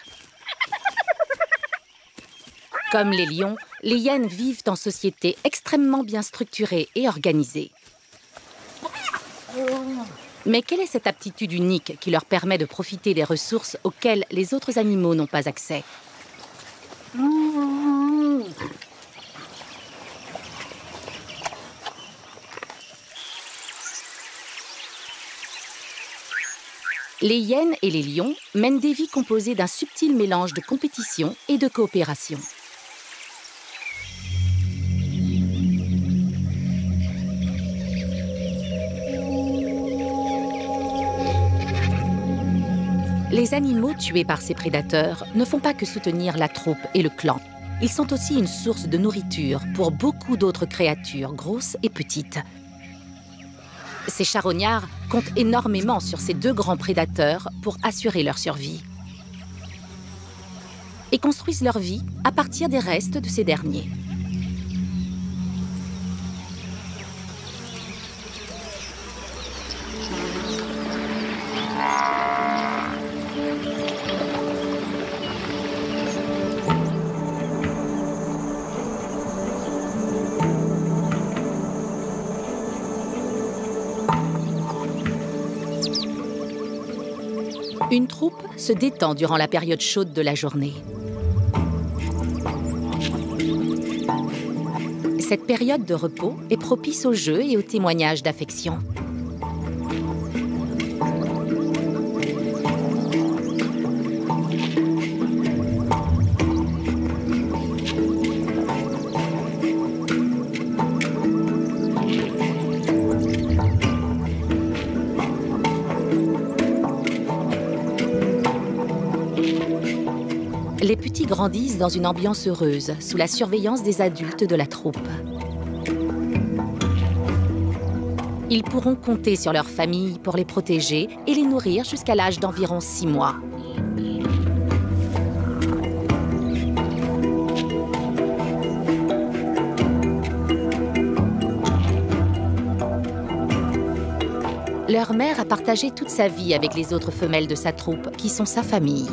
Comme les lions, les hyènes vivent en société extrêmement bien structurée et organisée. Mais quelle est cette aptitude unique qui leur permet de profiter des ressources auxquelles les autres animaux n'ont pas accès ? Les hyènes et les lions mènent des vies composées d'un subtil mélange de compétition et de coopération. Les animaux tués par ces prédateurs ne font pas que soutenir la troupe et le clan. Ils sont aussi une source de nourriture pour beaucoup d'autres créatures, grosses et petites. Ces charognards comptent énormément sur ces deux grands prédateurs pour assurer leur survie. Et construisent leur vie à partir des restes de ces derniers. Une troupe se détend durant la période chaude de la journée. Cette période de repos est propice aux jeux et aux témoignages d'affection. Les petits grandissent dans une ambiance heureuse, sous la surveillance des adultes de la troupe. Ils pourront compter sur leur famille pour les protéger et les nourrir jusqu'à l'âge d'environ 6 mois. Leur mère a partagé toute sa vie avec les autres femelles de sa troupe, qui sont sa famille.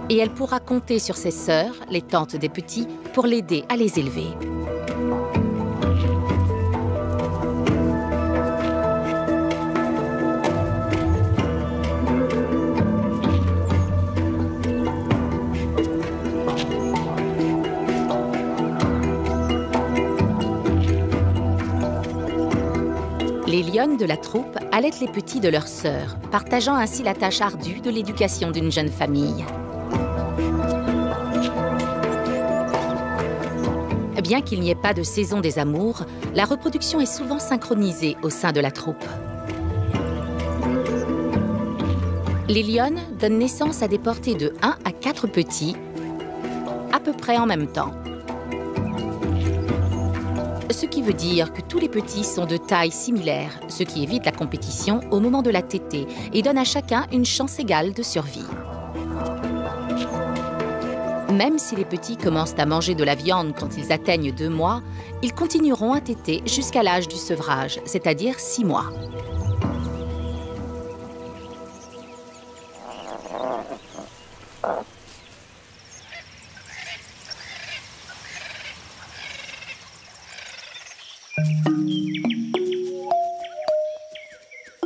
Et elle pourra compter sur ses sœurs, les tantes des petits, pour l'aider à les élever. Les lionnes de la troupe allaitent les petits de leurs sœurs, partageant ainsi la tâche ardue de l'éducation d'une jeune famille. Bien qu'il n'y ait pas de saison des amours, la reproduction est souvent synchronisée au sein de la troupe. Les lionnes donnent naissance à des portées de 1 à 4 petits, à peu près en même temps. Ce qui veut dire que tous les petits sont de taille similaire, ce qui évite la compétition au moment de la tétée et donne à chacun une chance égale de survie. Même si les petits commencent à manger de la viande quand ils atteignent 2 mois, ils continueront à téter jusqu'à l'âge du sevrage, c'est-à-dire 6 mois.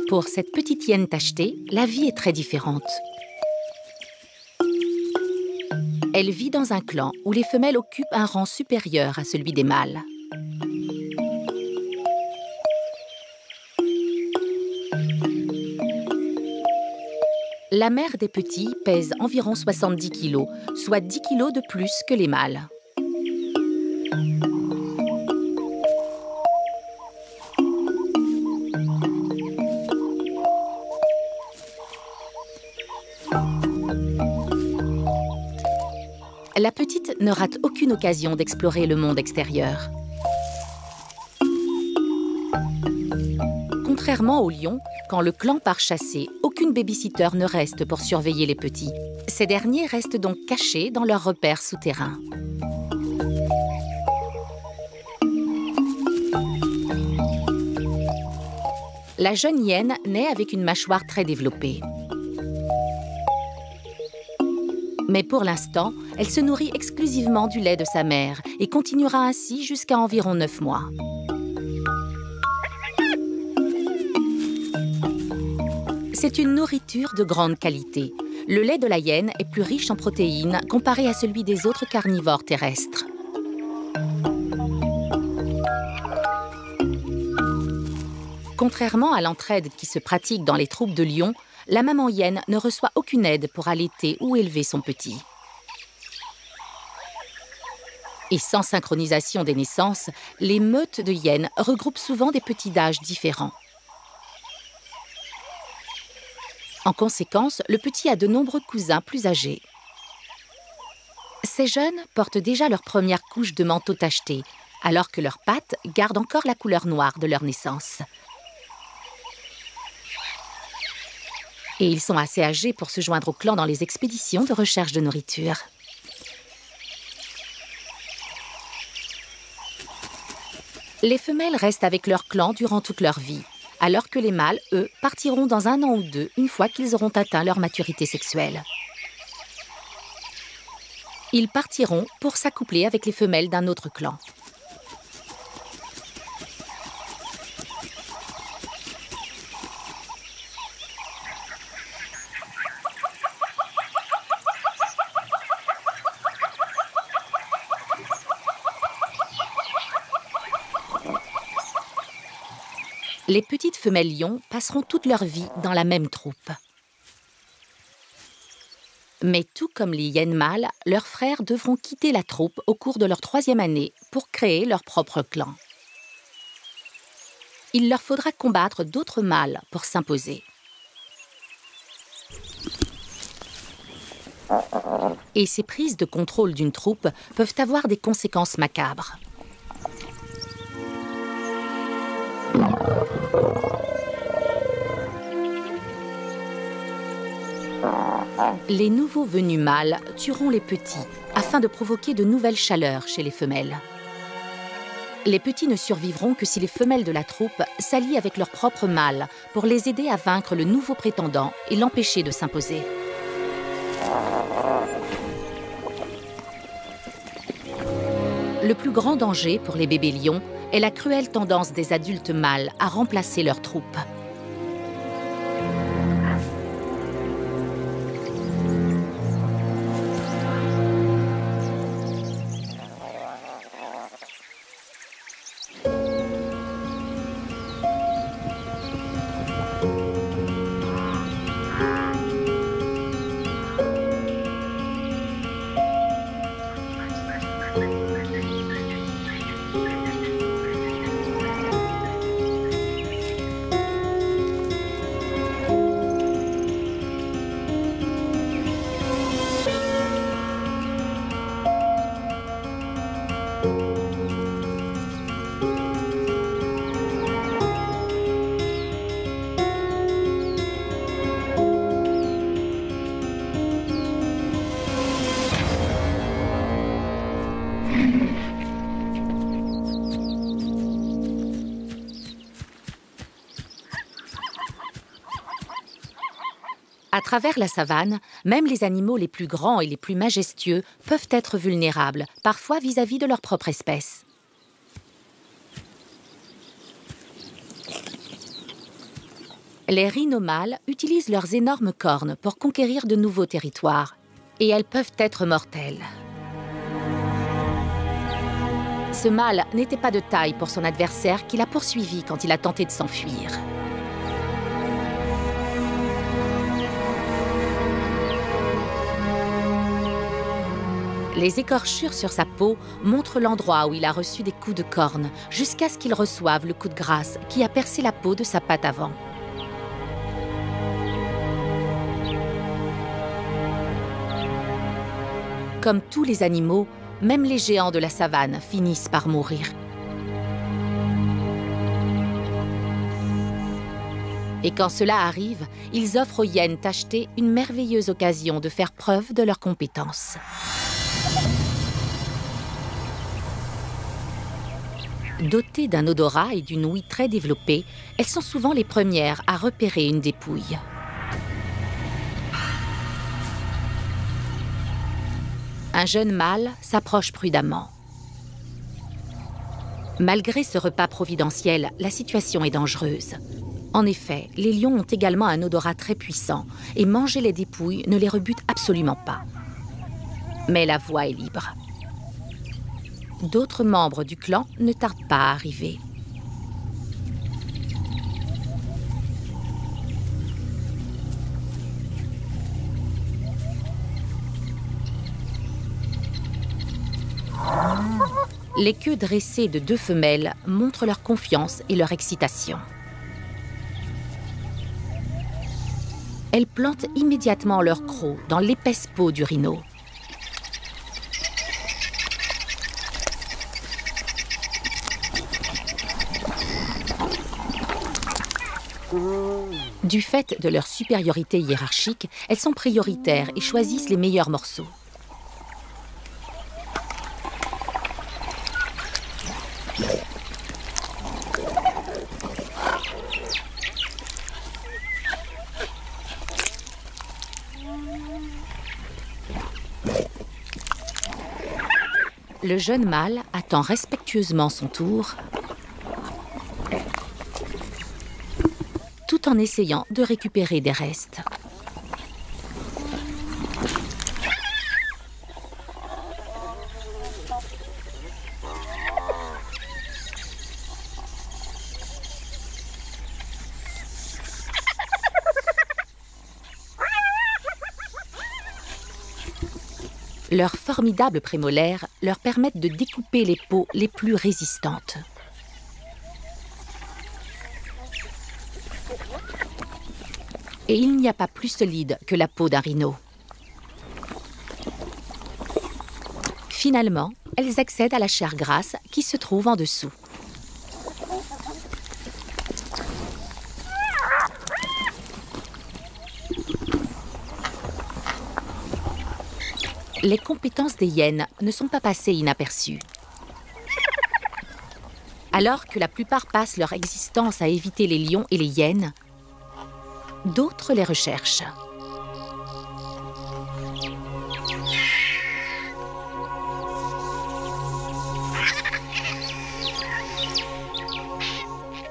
Pour cette petite hyène tachetée, la vie est très différente. Elle vit dans un clan où les femelles occupent un rang supérieur à celui des mâles. La mère des petits pèse environ 70 kg, soit 10 kg de plus que les mâles. La petite ne rate aucune occasion d'explorer le monde extérieur. Contrairement aux lions, quand le clan part chasser, aucune babysitter ne reste pour surveiller les petits. Ces derniers restent donc cachés dans leurs repères souterrains. La jeune hyène naît avec une mâchoire très développée. Mais pour l'instant, elle se nourrit exclusivement du lait de sa mère et continuera ainsi jusqu'à environ 9 mois. C'est une nourriture de grande qualité. Le lait de la hyène est plus riche en protéines comparé à celui des autres carnivores terrestres. Contrairement à l'entraide qui se pratique dans les troupes de lions, la maman hyène ne reçoit aucune aide pour allaiter ou élever son petit. Et sans synchronisation des naissances, les meutes de hyènes regroupent souvent des petits d'âge différents. En conséquence, le petit a de nombreux cousins plus âgés. Ces jeunes portent déjà leur première couche de manteau tacheté, alors que leurs pattes gardent encore la couleur noire de leur naissance. Et ils sont assez âgés pour se joindre au clan dans les expéditions de recherche de nourriture. Les femelles restent avec leur clan durant toute leur vie, alors que les mâles, eux, partiront dans 1 an ou 2, une fois qu'ils auront atteint leur maturité sexuelle. Ils partiront pour s'accoupler avec les femelles d'un autre clan. Les petites femelles lions passeront toute leur vie dans la même troupe. Mais tout comme les hyènes mâles, leurs frères devront quitter la troupe au cours de leur 3e année pour créer leur propre clan. Il leur faudra combattre d'autres mâles pour s'imposer. Et ces prises de contrôle d'une troupe peuvent avoir des conséquences macabres. Les nouveaux venus mâles tueront les petits afin de provoquer de nouvelles chaleurs chez les femelles. Les petits ne survivront que si les femelles de la troupe s'allient avec leurs propres mâles pour les aider à vaincre le nouveau prétendant et l'empêcher de s'imposer. Le plus grand danger pour les bébés lions est la cruelle tendance des adultes mâles à remplacer leur troupe. À travers la savane, même les animaux les plus grands et les plus majestueux peuvent être vulnérables, parfois vis-à-vis de leur propre espèce. Les rhinos mâles utilisent leurs énormes cornes pour conquérir de nouveaux territoires, et elles peuvent être mortelles. Ce mâle n'était pas de taille pour son adversaire qui l'a poursuivi quand il a tenté de s'enfuir. Les écorchures sur sa peau montrent l'endroit où il a reçu des coups de corne, jusqu'à ce qu'il reçoive le coup de grâce qui a percé la peau de sa patte avant. Comme tous les animaux, même les géants de la savane finissent par mourir. Et quand cela arrive, ils offrent aux hyènes tachetées une merveilleuse occasion de faire preuve de leurs compétences. Dotées d'un odorat et d'une ouïe très développée, elles sont souvent les premières à repérer une dépouille. Un jeune mâle s'approche prudemment. Malgré ce repas providentiel, la situation est dangereuse. En effet, les lions ont également un odorat très puissant et manger les dépouilles ne les rebute absolument pas. Mais la voie est libre. D'autres membres du clan ne tardent pas à arriver. Les queues dressées de 2 femelles montrent leur confiance et leur excitation. elles plantent immédiatement leur croc dans l'épaisse peau du rhino. Du fait de leur supériorité hiérarchique, elles sont prioritaires et choisissent les meilleurs morceaux. Le jeune mâle attend respectueusement son tour, tout en essayant de récupérer des restes. Leurs formidables prémolaires leur permettent de découper les peaux les plus résistantes. Et il n'y a pas plus solide que la peau d'un rhino. Finalement, elles accèdent à la chair grasse qui se trouve en dessous. Les compétences des hyènes ne sont pas passées inaperçues. Alors que la plupart passent leur existence à éviter les lions et les hyènes, d'autres les recherchent.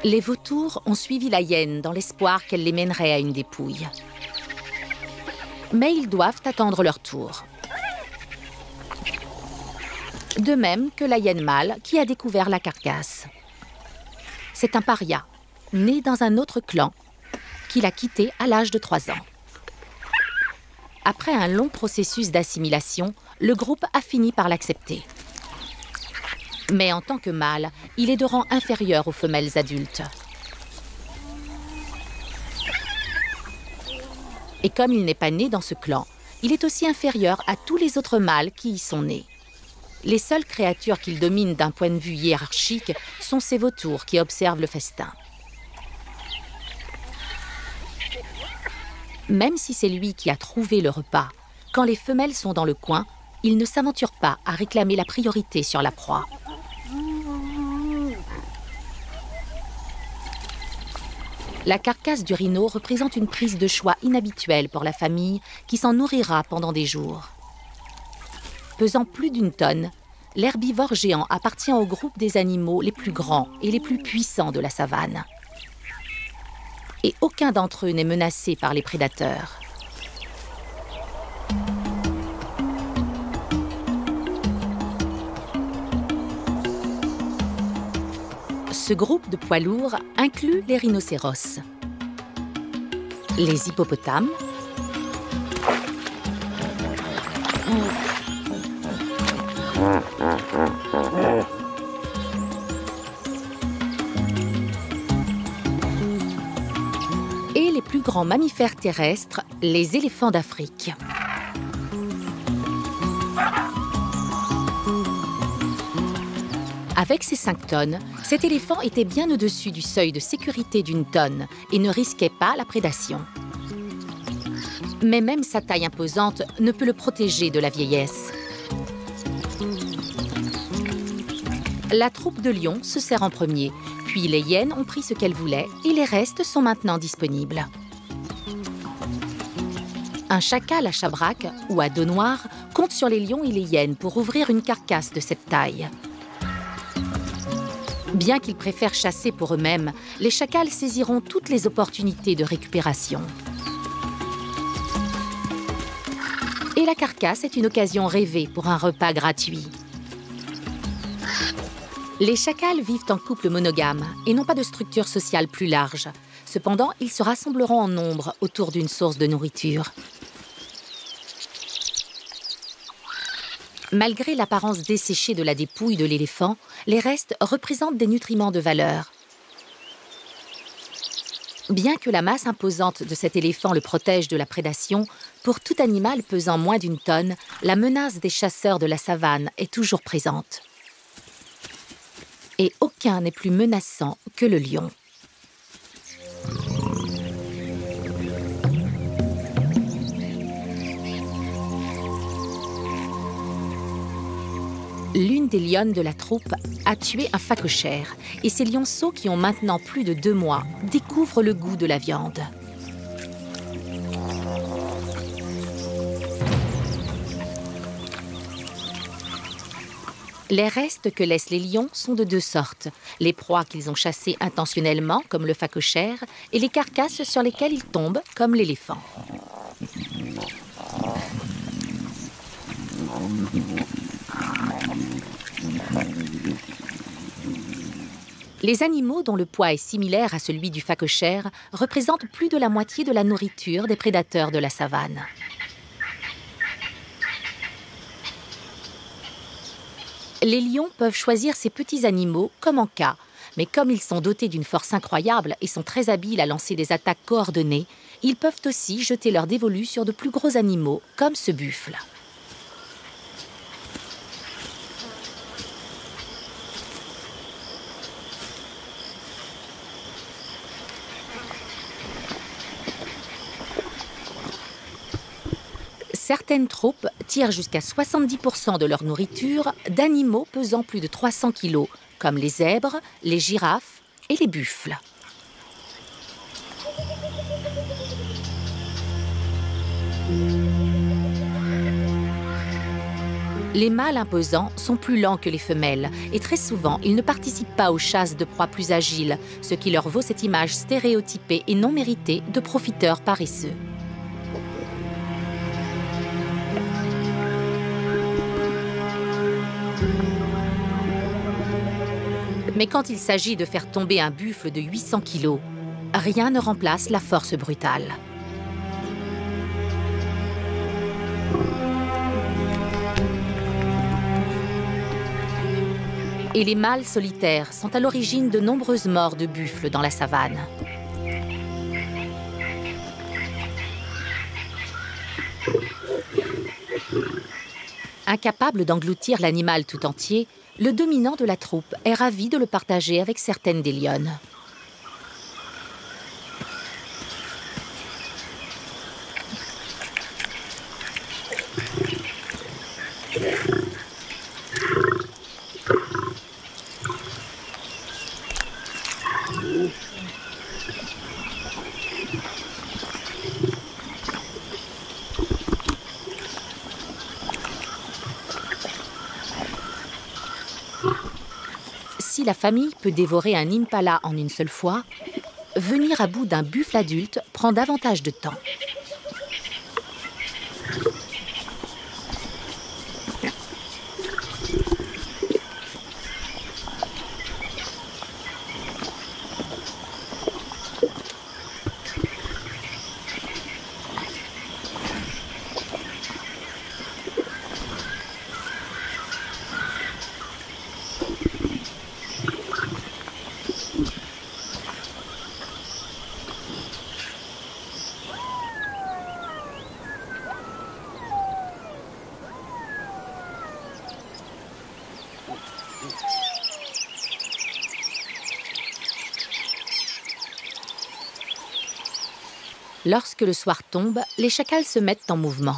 Les vautours ont suivi la hyène dans l'espoir qu'elle les mènerait à une dépouille. Mais ils doivent attendre leur tour. De même que la hyène mâle qui a découvert la carcasse. C'est un paria, né dans un autre clan, qu'il a quitté à l'âge de 3 ans. Après un long processus d'assimilation, le groupe a fini par l'accepter. Mais en tant que mâle, il est de rang inférieur aux femelles adultes. Et comme il n'est pas né dans ce clan, il est aussi inférieur à tous les autres mâles qui y sont nés. Les seules créatures qu'il domine d'un point de vue hiérarchique sont ces vautours qui observent le festin. Même si c'est lui qui a trouvé le repas, quand les femelles sont dans le coin, il ne s'aventure pas à réclamer la priorité sur la proie. La carcasse du rhino représente une prise de choix inhabituelle pour la famille qui s'en nourrira pendant des jours. Pesant plus d'1 tonne, l'herbivore géant appartient au groupe des animaux les plus grands et les plus puissants de la savane. Et aucun d'entre eux n'est menacé par les prédateurs. Ce groupe de poids lourds inclut les rhinocéros, les hippopotames, et les plus grands mammifères terrestres, les éléphants d'Afrique. Avec ses 5 tonnes, cet éléphant était bien au-dessus du seuil de sécurité d'1 tonne et ne risquait pas la prédation. Mais même sa taille imposante ne peut le protéger de la vieillesse. La troupe de lions se sert en premier, puis les hyènes ont pris ce qu'elles voulaient et les restes sont maintenant disponibles. Un chacal à chabrac ou à dos noir compte sur les lions et les hyènes pour ouvrir une carcasse de cette taille. Bien qu'ils préfèrent chasser pour eux-mêmes, les chacals saisiront toutes les opportunités de récupération. Et la carcasse est une occasion rêvée pour un repas gratuit. Les chacals vivent en couple monogame et n'ont pas de structure sociale plus large. Cependant, ils se rassembleront en nombre autour d'une source de nourriture. Malgré l'apparence desséchée de la dépouille de l'éléphant, les restes représentent des nutriments de valeur. Bien que la masse imposante de cet éléphant le protège de la prédation, pour tout animal pesant moins d'une tonne, la menace des chasseurs de la savane est toujours présente. Et aucun n'est plus menaçant que le lion. L'une des lionnes de la troupe a tué un phacochère et ces lionceaux qui ont maintenant plus de 2 mois découvrent le goût de la viande. Les restes que laissent les lions sont de 2 sortes, les proies qu'ils ont chassées intentionnellement, comme le phacochère, et les carcasses sur lesquelles ils tombent, comme l'éléphant. Les animaux dont le poids est similaire à celui du phacochère représentent plus de la moitié de la nourriture des prédateurs de la savane. Les lions peuvent choisir ces petits animaux comme en cas, mais comme ils sont dotés d'une force incroyable et sont très habiles à lancer des attaques coordonnées, ils peuvent aussi jeter leur dévolu sur de plus gros animaux, comme ce buffle. Certaines troupes tirent jusqu'à 70% de leur nourriture d'animaux pesant plus de 300 kg, comme les zèbres, les girafes et les buffles. Les mâles imposants sont plus lents que les femelles et très souvent, ils ne participent pas aux chasses de proies plus agiles, ce qui leur vaut cette image stéréotypée et non méritée de profiteurs paresseux. Mais quand il s'agit de faire tomber un buffle de 800 kg, rien ne remplace la force brutale. Et les mâles solitaires sont à l'origine de nombreuses morts de buffles dans la savane. Incapable d'engloutir l'animal tout entier, le dominant de la troupe est ravi de le partager avec certaines des lionnes. Si la famille peut dévorer un impala en une seule fois, venir à bout d'un buffle adulte prend davantage de temps. Lorsque le soir tombe, les chacals se mettent en mouvement.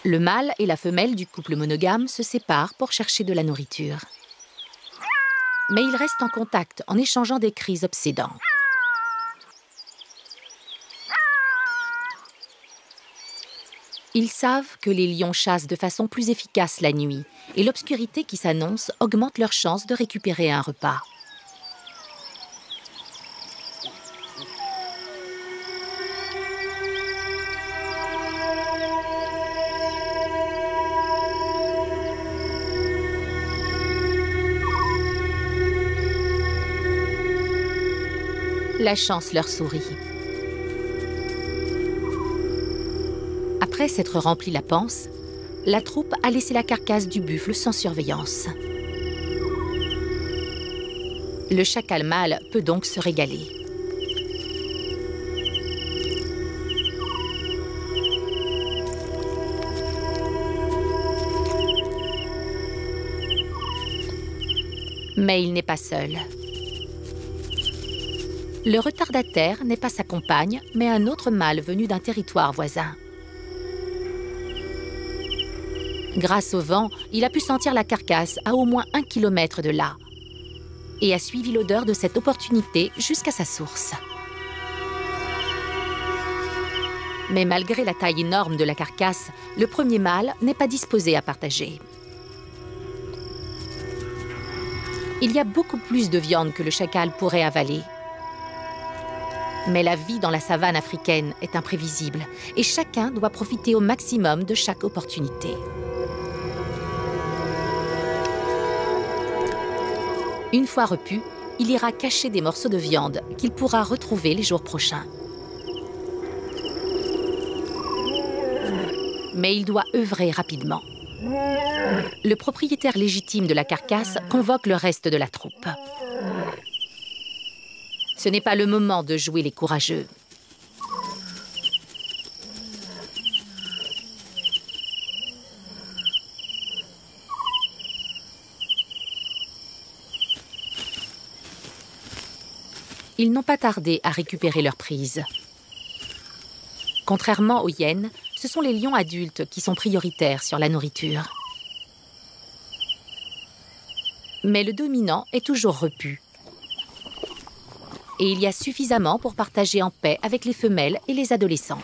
Le mâle et la femelle du couple monogame se séparent pour chercher de la nourriture. Mais ils restent en contact en échangeant des cris obsédants. Ils savent que les lions chassent de façon plus efficace la nuit et l'obscurité qui s'annonce augmente leurs chances de récupérer un repas. La chance leur sourit. Après s'être rempli la panse, la troupe a laissé la carcasse du buffle sans surveillance. Le chacal mâle peut donc se régaler. Mais il n'est pas seul. Le retardataire n'est pas sa compagne, mais un autre mâle venu d'un territoire voisin. Grâce au vent, il a pu sentir la carcasse à au moins 1 kilomètre de là et a suivi l'odeur de cette opportunité jusqu'à sa source. Mais malgré la taille énorme de la carcasse, le premier mâle n'est pas disposé à partager. Il y a beaucoup plus de viande que le chacal pourrait avaler. Mais la vie dans la savane africaine est imprévisible et chacun doit profiter au maximum de chaque opportunité. Une fois repu, il ira cacher des morceaux de viande qu'il pourra retrouver les jours prochains. Mais il doit œuvrer rapidement. Le propriétaire légitime de la carcasse convoque le reste de la troupe. Ce n'est pas le moment de jouer les courageux. Ils n'ont pas tardé à récupérer leur prise. Contrairement aux hyènes, ce sont les lions adultes qui sont prioritaires sur la nourriture. Mais le dominant est toujours repu. Et il y a suffisamment pour partager en paix avec les femelles et les adolescents.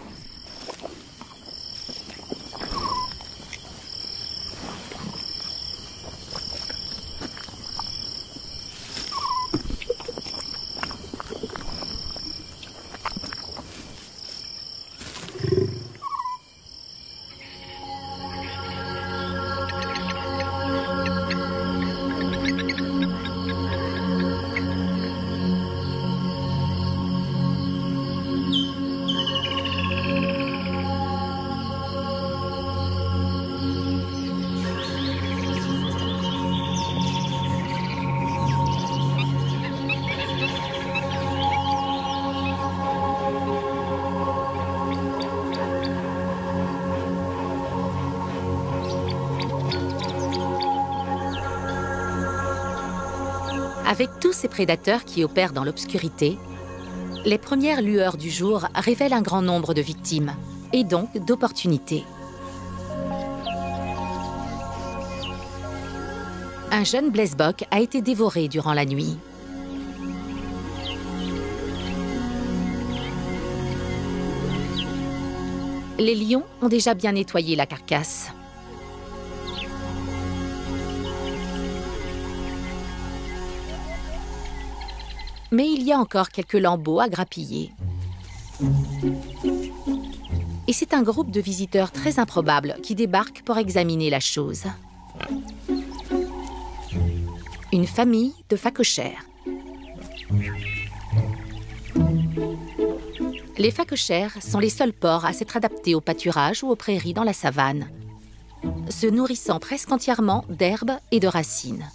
Avec tous ces prédateurs qui opèrent dans l'obscurité, les premières lueurs du jour révèlent un grand nombre de victimes, et donc d'opportunités. Un jeune blesbok a été dévoré durant la nuit. Les lions ont déjà bien nettoyé la carcasse. Mais il y a encore quelques lambeaux à grappiller. Et c'est un groupe de visiteurs très improbables qui débarque pour examiner la chose. Une famille de phacochères. Les phacochères sont les seuls porcs à s'être adaptés au pâturage ou aux prairies dans la savane, se nourrissant presque entièrement d'herbes et de racines.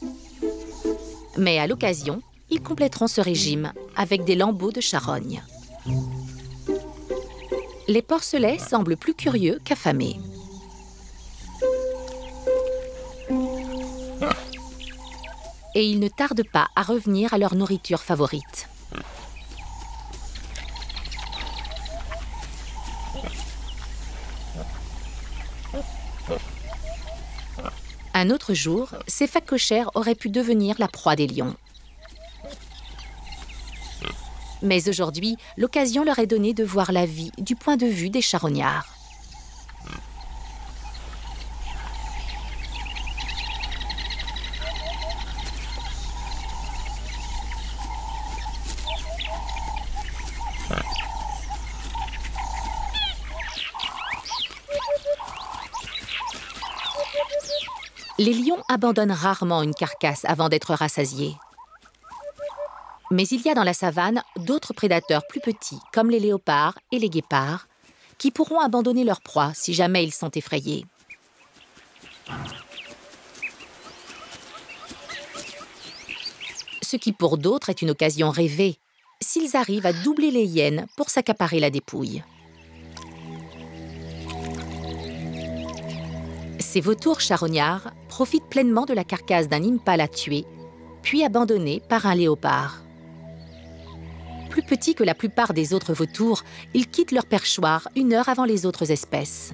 Mais à l'occasion, ils compléteront ce régime avec des lambeaux de charogne. Les porcelets semblent plus curieux qu'affamés. Et ils ne tardent pas à revenir à leur nourriture favorite. Un autre jour, ces phacochères auraient pu devenir la proie des lions. Mais aujourd'hui, l'occasion leur est donnée de voir la vie du point de vue des charognards. Les lions abandonnent rarement une carcasse avant d'être rassasiés. Mais il y a dans la savane d'autres prédateurs plus petits, comme les léopards et les guépards, qui pourront abandonner leur proie si jamais ils sont effrayés. Ce qui pour d'autres est une occasion rêvée, s'ils arrivent à doubler les hyènes pour s'accaparer la dépouille. Ces vautours charognards profitent pleinement de la carcasse d'un impala tué, puis abandonné par un léopard. Plus petits que la plupart des autres vautours, ils quittent leur perchoir 1 heure avant les autres espèces.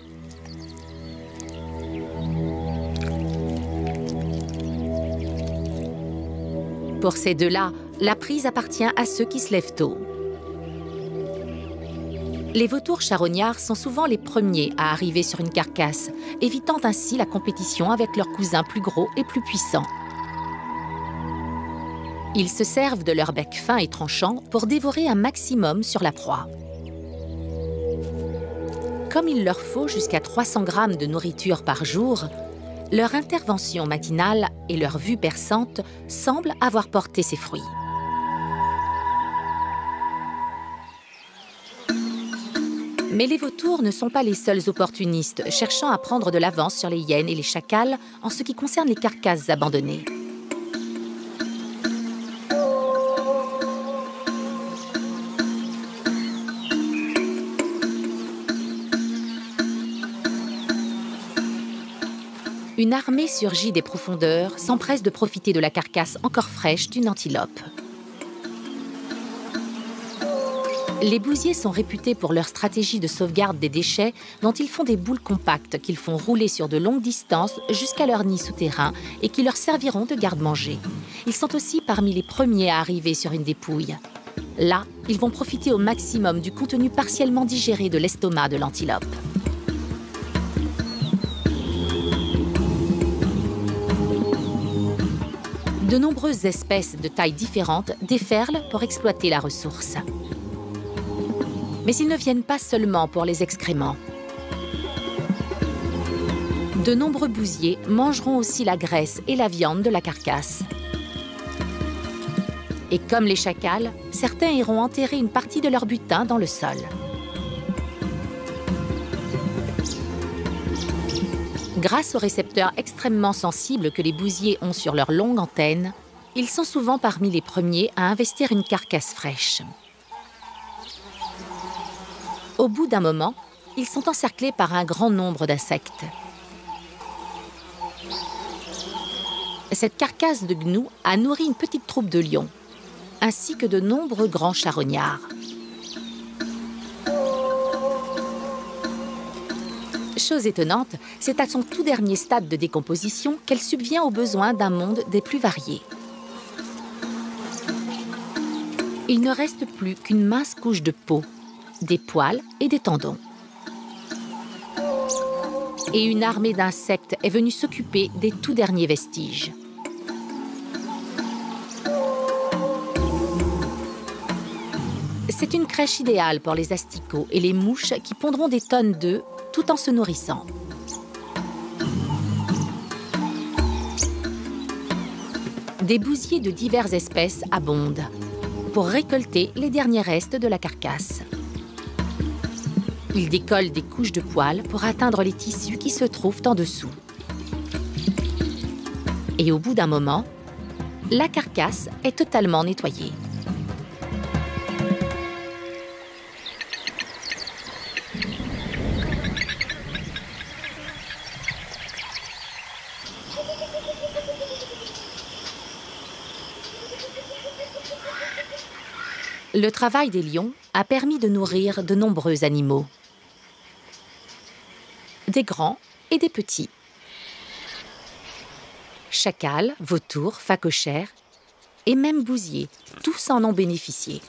Pour ces deux-là, la prise appartient à ceux qui se lèvent tôt. Les vautours charognards sont souvent les premiers à arriver sur une carcasse, évitant ainsi la compétition avec leurs cousins plus gros et plus puissants. Ils se servent de leur bec fin et tranchant pour dévorer un maximum sur la proie. Comme il leur faut jusqu'à 300 grammes de nourriture par jour, leur intervention matinale et leur vue perçante semblent avoir porté ses fruits. Mais les vautours ne sont pas les seuls opportunistes cherchant à prendre de l'avance sur les hyènes et les chacals en ce qui concerne les carcasses abandonnées. Une armée surgit des profondeurs, s'empresse de profiter de la carcasse encore fraîche d'une antilope. Les bousiers sont réputés pour leur stratégie de sauvegarde des déchets dont ils font des boules compactes qu'ils font rouler sur de longues distances jusqu'à leur nid souterrain et qui leur serviront de garde-manger. Ils sont aussi parmi les premiers à arriver sur une dépouille. Là, ils vont profiter au maximum du contenu partiellement digéré de l'estomac de l'antilope. De nombreuses espèces de tailles différentes déferlent pour exploiter la ressource. Mais ils ne viennent pas seulement pour les excréments. De nombreux bousiers mangeront aussi la graisse et la viande de la carcasse. Et comme les chacals, certains iront enterrer une partie de leur butin dans le sol. Grâce aux récepteurs extrêmement sensibles que les bousiers ont sur leurs longues antennes, ils sont souvent parmi les premiers à investir une carcasse fraîche. Au bout d'un moment, ils sont encerclés par un grand nombre d'insectes. Cette carcasse de gnou a nourri une petite troupe de lions, ainsi que de nombreux grands charognards. Chose étonnante, c'est à son tout dernier stade de décomposition qu'elle subvient aux besoins d'un monde des plus variés. Il ne reste plus qu'une mince couche de peau, des poils et des tendons. Et une armée d'insectes est venue s'occuper des tout derniers vestiges. C'est une crèche idéale pour les asticots et les mouches qui pondront des tonnes d'œufs tout en se nourrissant. Des bousiers de diverses espèces abondent pour récolter les derniers restes de la carcasse. Ils décollent des couches de poils pour atteindre les tissus qui se trouvent en dessous. Et au bout d'un moment, la carcasse est totalement nettoyée. Le travail des lions a permis de nourrir de nombreux animaux. Des grands et des petits. Chacals, vautours, phacochères et même bousiers, tous en ont bénéficié.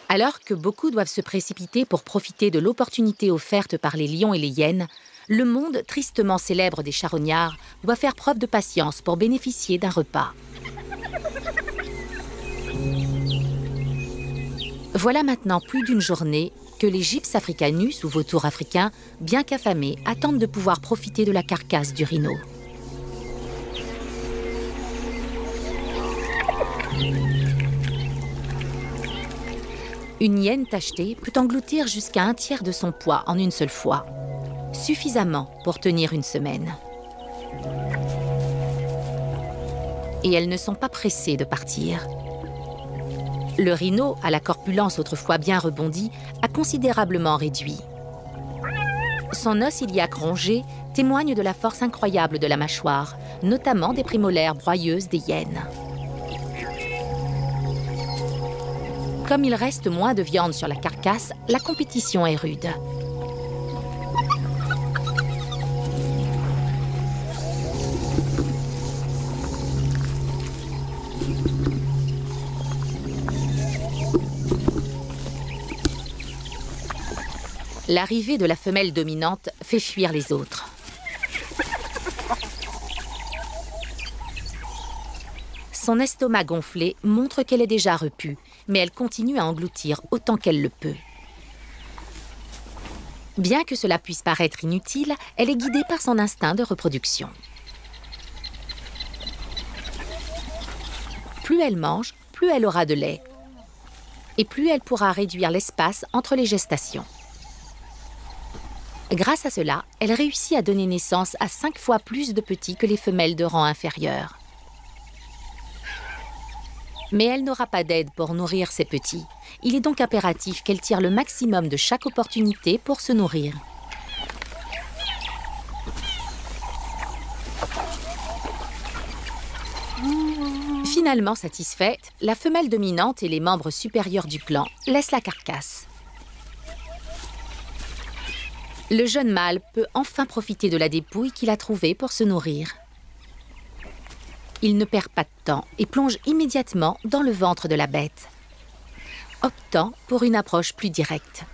Alors que beaucoup doivent se précipiter pour profiter de l'opportunité offerte par les lions et les hyènes, le monde tristement célèbre des charognards doit faire preuve de patience pour bénéficier d'un repas. Voilà maintenant plus d'une journée que les gypses africanus ou vautours africains, bien qu'affamés, attendent de pouvoir profiter de la carcasse du rhino. Une hyène tachetée peut engloutir jusqu'à 1/3 de son poids en une seule fois, suffisamment pour tenir une semaine. Et elles ne sont pas pressées de partir. Le rhino, à la corpulence autrefois bien rebondie, a considérablement réduit. Son os iliaque rongé témoigne de la force incroyable de la mâchoire, notamment des prémolaires broyeuses des hyènes. Comme il reste moins de viande sur la carcasse, la compétition est rude. L'arrivée de la femelle dominante fait fuir les autres. Son estomac gonflé montre qu'elle est déjà repue, mais elle continue à engloutir autant qu'elle le peut. Bien que cela puisse paraître inutile, elle est guidée par son instinct de reproduction. Plus elle mange, plus elle aura de lait. Et plus elle pourra réduire l'espace entre les gestations. Grâce à cela, elle réussit à donner naissance à 5 fois plus de petits que les femelles de rang inférieur. Mais elle n'aura pas d'aide pour nourrir ses petits. Il est donc impératif qu'elle tire le maximum de chaque opportunité pour se nourrir. Finalement satisfaite, la femelle dominante et les membres supérieurs du clan laissent la carcasse. Le jeune mâle peut enfin profiter de la dépouille qu'il a trouvée pour se nourrir. Il ne perd pas de temps et plonge immédiatement dans le ventre de la bête, optant pour une approche plus directe.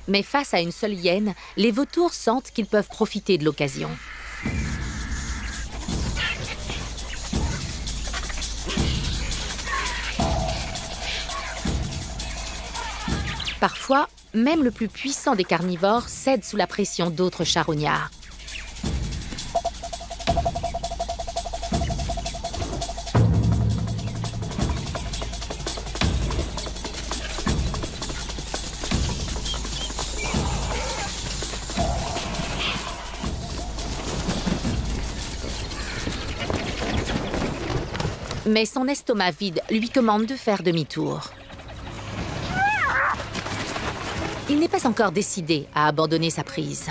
Mais face à une seule hyène, les vautours sentent qu'ils peuvent profiter de l'occasion. Parfois, même le plus puissant des carnivores cède sous la pression d'autres charognards. Mais son estomac vide lui commande de faire demi-tour. Il n'est pas encore décidé à abandonner sa prise.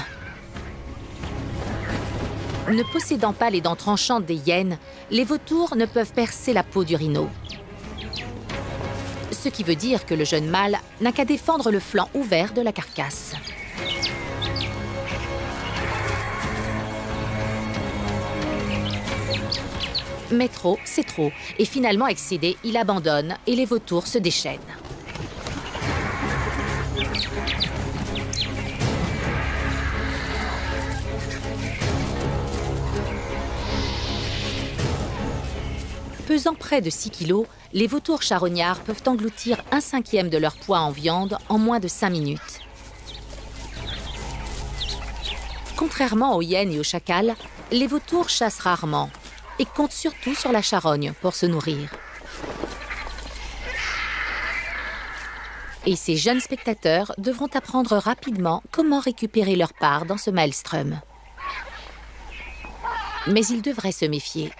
Ne possédant pas les dents tranchantes des hyènes, les vautours ne peuvent percer la peau du rhino. Ce qui veut dire que le jeune mâle n'a qu'à défendre le flanc ouvert de la carcasse. Mais trop, c'est trop. Et finalement excédé, il abandonne et les vautours se déchaînent. Pesant près de 6 kilos, les vautours charognards peuvent engloutir 1/5 de leur poids en viande en moins de 5 minutes. Contrairement aux hyènes et aux chacals, les vautours chassent rarement et comptent surtout sur la charogne pour se nourrir. Et ces jeunes spectateurs devront apprendre rapidement comment récupérer leur part dans ce maelstrom. Mais ils devraient se méfier.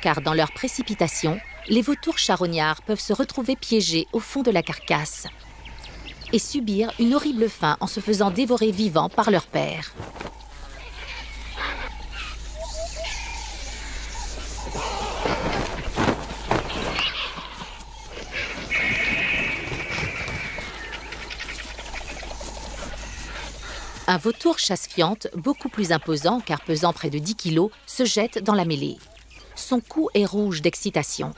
Car dans leur précipitation, les vautours charognards peuvent se retrouver piégés au fond de la carcasse et subir une horrible faim en se faisant dévorer vivants par leur père. Un vautour chasse-fiente, beaucoup plus imposant car pesant près de 10 kilos, se jette dans la mêlée. Son cou est rouge d'excitation.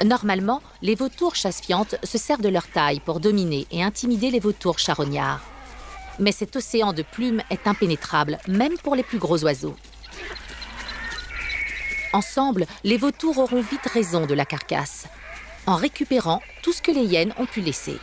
Normalement, les vautours chasse-fientes se servent de leur taille pour dominer et intimider les vautours charognards. Mais cet océan de plumes est impénétrable, même pour les plus gros oiseaux. Ensemble, les vautours auront vite raison de la carcasse, en récupérant tout ce que les hyènes ont pu laisser.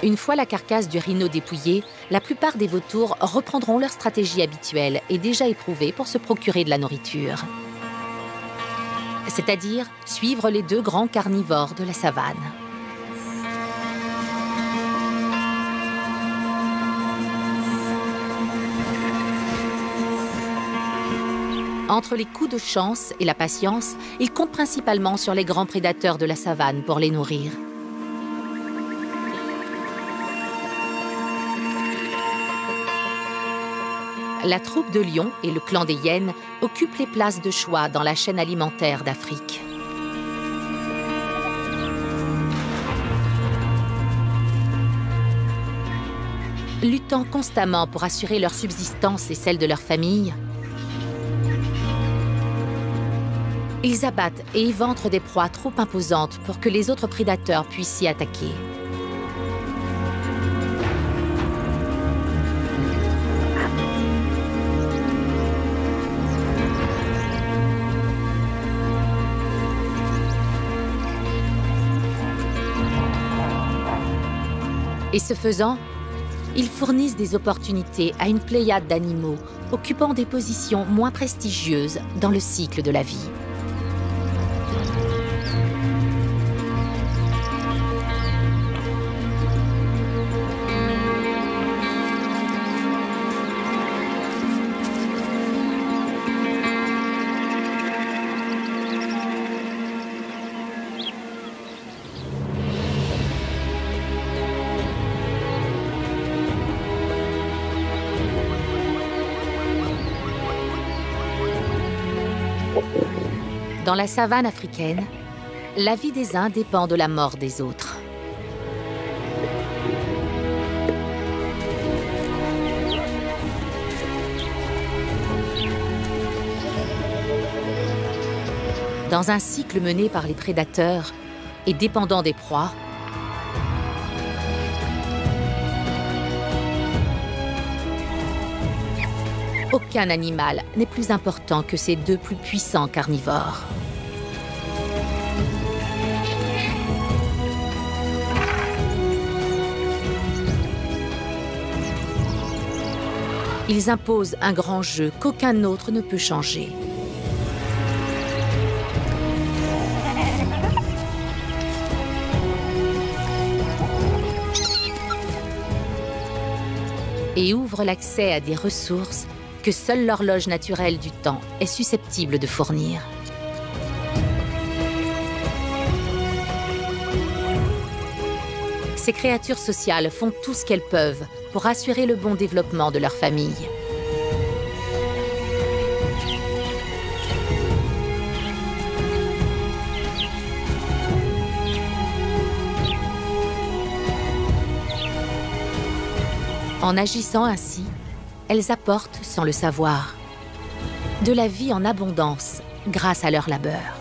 Une fois la carcasse du rhino dépouillée, la plupart des vautours reprendront leur stratégie habituelle et déjà éprouvée pour se procurer de la nourriture. C'est-à-dire suivre les deux grands carnivores de la savane. Entre les coups de chance et la patience, ils comptent principalement sur les grands prédateurs de la savane pour les nourrir. La troupe de lions et le clan des hyènes occupent les places de choix dans la chaîne alimentaire d'Afrique. Luttant constamment pour assurer leur subsistance et celle de leur famille, ils abattent et éventrent des proies trop imposantes pour que les autres prédateurs puissent s'y attaquer. Et ce faisant, ils fournissent des opportunités à une pléiade d'animaux occupant des positions moins prestigieuses dans le cycle de la vie. Dans la savane africaine, la vie des uns dépend de la mort des autres. Dans un cycle mené par les prédateurs et dépendant des proies, aucun animal n'est plus important que ses deux plus puissants carnivores. Ils imposent un grand jeu qu'aucun autre ne peut changer. Et ouvrent l'accès à des ressources que seule l'horloge naturelle du temps est susceptible de fournir. Ces créatures sociales font tout ce qu'elles peuvent pour assurer le bon développement de leur famille. En agissant ainsi, elles apportent, sans le savoir, de la vie en abondance grâce à leur labeur.